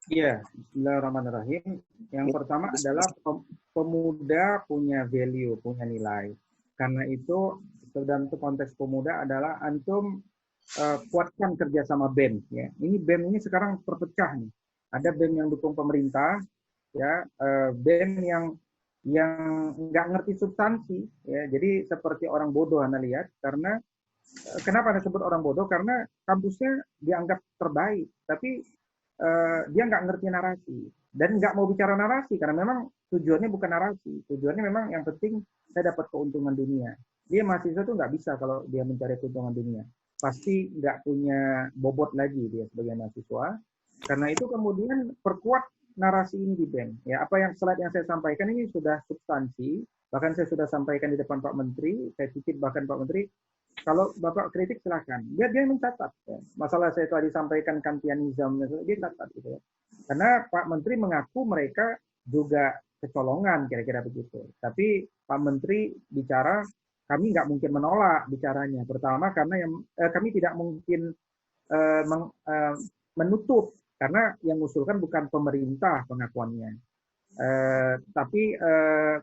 Iya, bismillahirrahmanirrahim. Yang pertama adalah pemuda punya value, punya nilai. Karena itu, dalam konteks pemuda adalah antum kuatkan kerjasama BEM. Ya. Ini BEM ini sekarang terpecah nih. Ada BEM yang dukung pemerintah, ya, BEM yang nggak ngerti substansi. Ya. Jadi seperti orang bodoh Anda lihat, karena kenapa Anda sebut orang bodoh? Karena kampusnya dianggap terbaik, tapi dia nggak ngerti narasi dan nggak mau bicara narasi karena memang tujuannya bukan narasi, tujuannya memang yang penting saya dapat keuntungan dunia. Dia mahasiswa tuh nggak bisa kalau dia mencari keuntungan dunia, pasti nggak punya bobot lagi dia sebagai mahasiswa. Karena itu kemudian perkuat narasi ini di BEM. Ya, apa yang slide yang saya sampaikan ini sudah substansi, bahkan saya sudah sampaikan di depan Pak Menteri, saya titip bahkan Pak Menteri. Kalau Bapak kritik silakan. Dia mencatat. Ya. Masalah saya tadi sampaikan Kantianisme, dia catat gitu ya. Karena Pak Menteri mengaku mereka juga kecolongan kira-kira begitu. Tapi Pak Menteri bicara, kami nggak mungkin menolak bicaranya. Pertama karena kami tidak mungkin menutup karena yang mengusulkan bukan pemerintah pengakuannya. Tapi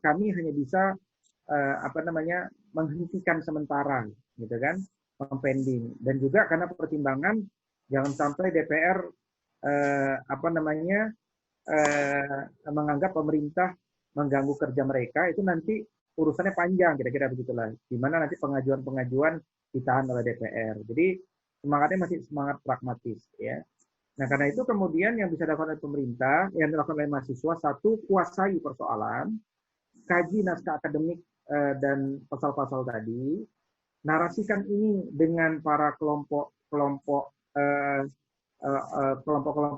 kami hanya bisa menghentikan sementara, gitu kan, pending. Dan juga karena pertimbangan jangan sampai DPR menganggap pemerintah mengganggu kerja mereka, itu nanti urusannya panjang, kira-kira begitulah. Di mana nanti pengajuan ditahan oleh DPR. Jadi semangatnya masih semangat pragmatis, ya. Nah, karena itu kemudian yang bisa dilakukan oleh pemerintah, yang dilakukan oleh mahasiswa, satu, kuasai persoalan, kaji naskah akademik dan pasal-pasal tadi, narasikan ini dengan para kelompok-kelompok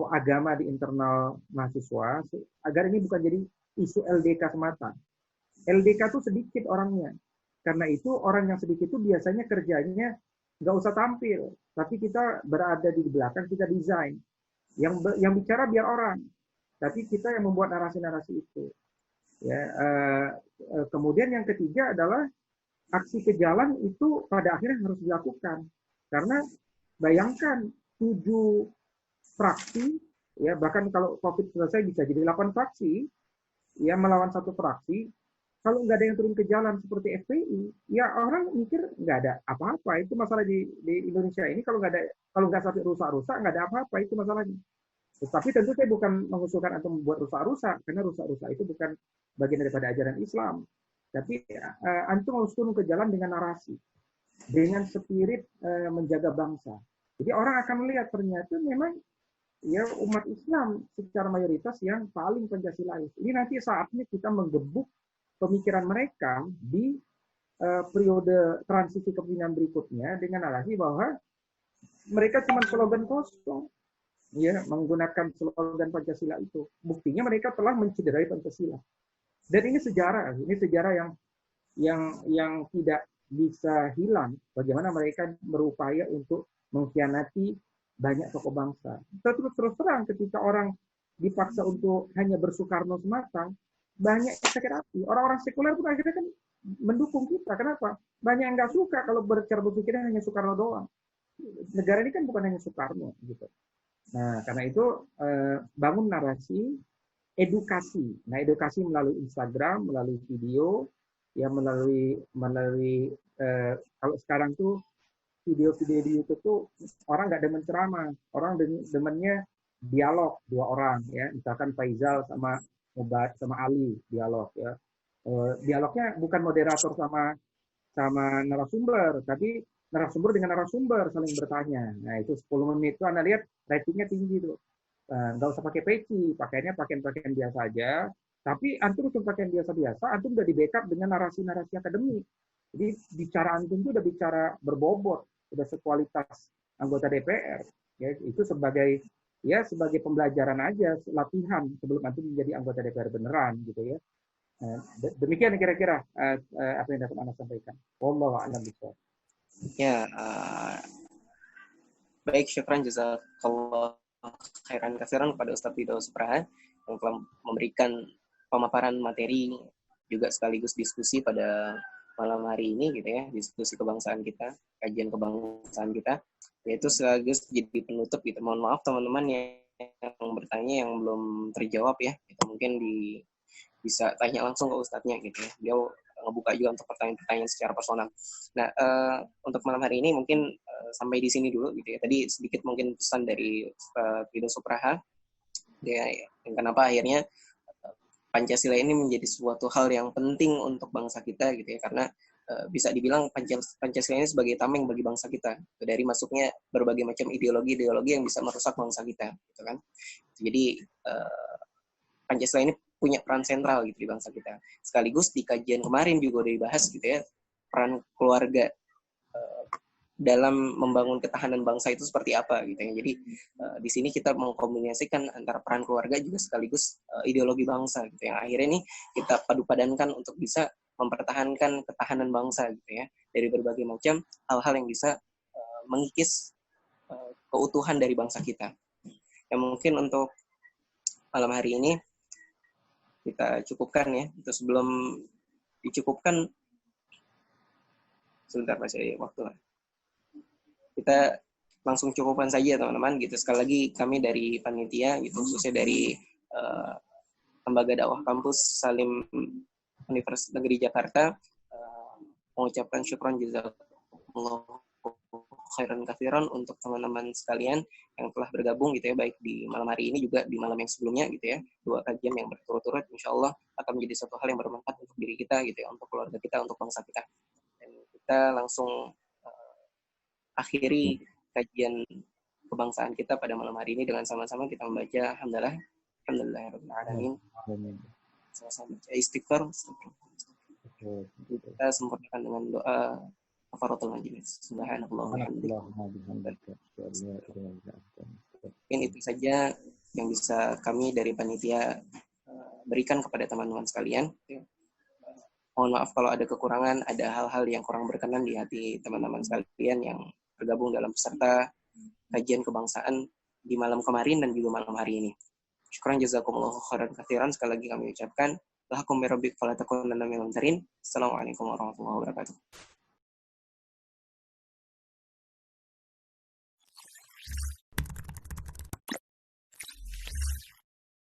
agama di internal mahasiswa, agar ini bukan jadi isu LDK semata. LDK itu sedikit orangnya. Karena itu orang yang sedikit itu biasanya kerjanya nggak usah tampil, tapi kita berada di belakang, kita desain. Yang bicara biar orang, tapi kita yang membuat narasi-narasi itu. Ya, kemudian yang ketiga adalah aksi ke jalan itu pada akhirnya harus dilakukan. Karena bayangkan 7 fraksi, ya bahkan kalau COVID selesai bisa jadi 8 fraksi, ya melawan 1 fraksi. Kalau nggak ada yang turun ke jalan seperti FPI, ya orang mikir nggak ada apa-apa. Itu masalah di Indonesia ini kalau nggak sampai rusak-rusak nggak ada apa-apa, itu masalahnya. Tetapi tentu saya bukan mengusulkan atau membuat rusak-rusak, karena rusak-rusak itu bukan bagian daripada ajaran Islam. Tapi antum harus turun ke jalan dengan narasi, dengan spirit menjaga bangsa. Jadi orang akan melihat ternyata memang ya umat Islam secara mayoritas yang paling Pancasilais. Ini nanti saatnya kita menggebuk pemikiran mereka di periode transisi kepemimpinan berikutnya dengan narasi bahwa mereka cuma slogan kosong, ya menggunakan slogan Pancasila itu. Buktinya mereka telah mencederai Pancasila. Dan ini sejarah yang tidak bisa hilang. Bagaimana mereka berupaya untuk mengkhianati banyak tokoh bangsa. Terus terang ketika orang dipaksa untuk hanya berSoekarno semata, banyak yang sakit hati. Orang-orang sekuler pun akhirnya kan mendukung kita. Kenapa? Banyak yang nggak suka kalau cara berpikirnya hanya Soekarno doang. Negara ini kan bukan hanya Soekarno, gitu. Nah, karena itu bangun narasi, edukasi. Nah, edukasi melalui Instagram, melalui video, ya melalui kalau sekarang tuh video-video di YouTube tuh orang nggak demen ceramah, orang demennya dialog 2 orang, ya misalkan Faizal sama Mubat sama Ali dialog, ya dialognya bukan moderator sama narasumber, tapi narasumber dengan narasumber saling bertanya. Nah itu 10 menit tuh Anda lihat ratingnya tinggi tuh. Nggak usah pakai peci, pakaiannya pakaian biasa aja. Tapi antum cuma pakaian biasa-biasa, antum udah di backup dengan narasi-narasi akademik. Jadi bicara antum itu udah bicara berbobot, udah sekualitas anggota DPR. Ya, itu sebagai pembelajaran aja, latihan sebelum antum menjadi anggota DPR beneran gitu ya. Demikian kira-kira apa yang dapat Anda sampaikan. Wallahu a'lam bishawab. Ya, baik, syukran jazakallah khairan katsiran kepada Ustadz Wido Supraha yang telah memberikan pemaparan materi juga sekaligus diskusi pada malam hari ini gitu ya, diskusi kebangsaan kita, kajian kebangsaan kita, yaitu sekaligus jadi penutup gitu. Mohon maaf teman-teman yang bertanya yang belum terjawab ya, itu mungkin bisa tanya langsung ke Ustadznya gitu ya. Dia ngebuka juga untuk pertanyaan-pertanyaan secara personal. Nah, untuk malam hari ini mungkin sampai di sini dulu gitu ya. Tadi sedikit mungkin pesan dari Wido Supraha, ya, yang kenapa akhirnya Pancasila ini menjadi suatu hal yang penting untuk bangsa kita gitu ya, karena bisa dibilang Pancasila ini sebagai tameng bagi bangsa kita dari masuknya berbagai macam ideologi yang bisa merusak bangsa kita, gitu kan. Jadi Pancasila ini punya peran sentral gitu di bangsa kita. Sekaligus di kajian kemarin juga udah dibahas gitu ya, peran keluarga dalam membangun ketahanan bangsa itu seperti apa gitu ya. Jadi di sini kita mengkombinasikan antara peran keluarga juga sekaligus ideologi bangsa gitu ya. Akhirnya nih kita padu-padankan untuk bisa mempertahankan ketahanan bangsa gitu ya, dari berbagai macam hal-hal yang bisa mengikis keutuhan dari bangsa kita. Ya mungkin untuk malam hari ini kita cukupkan ya. Itu sebelum dicukupkan, sebentar masih waktu lah. Kita langsung cukupkan saja teman-teman gitu. Sekali lagi kami dari panitia gitu, khususnya dari Lembaga Dakwah Kampus Salim Universitas Negeri Jakarta, mengucapkan syukron jazakallahu khairan katsiran untuk teman-teman sekalian yang telah bergabung gitu ya, baik di malam hari ini juga di malam yang sebelumnya gitu ya. 2 kajian yang berturut-turut insyaallah akan menjadi satu hal yang bermanfaat untuk diri kita gitu ya, untuk keluarga kita, untuk bangsa kita. Dan kita langsung akhiri kajian kebangsaan kita pada malam hari ini dengan sama-sama kita membaca alhamdulillahirabbil alamin. Sama-sama baca istighfar. Kita sempurnakan dengan doa kafaratul majelis. Subhanallah. Mungkin itu saja yang bisa kami dari panitia berikan kepada teman-teman sekalian. Mohon maaf kalau ada kekurangan, ada hal-hal yang kurang berkenan di hati teman-teman sekalian yang bergabung dalam peserta kajian kebangsaan di malam kemarin dan juga malam hari ini. Syukran jazakumullahu khairan katsiran, sekali lagi kami ucapkan lahakum bi rabbik fala takunanna minal mumtarin. Assalamualaikum warahmatullahi wabarakatuh.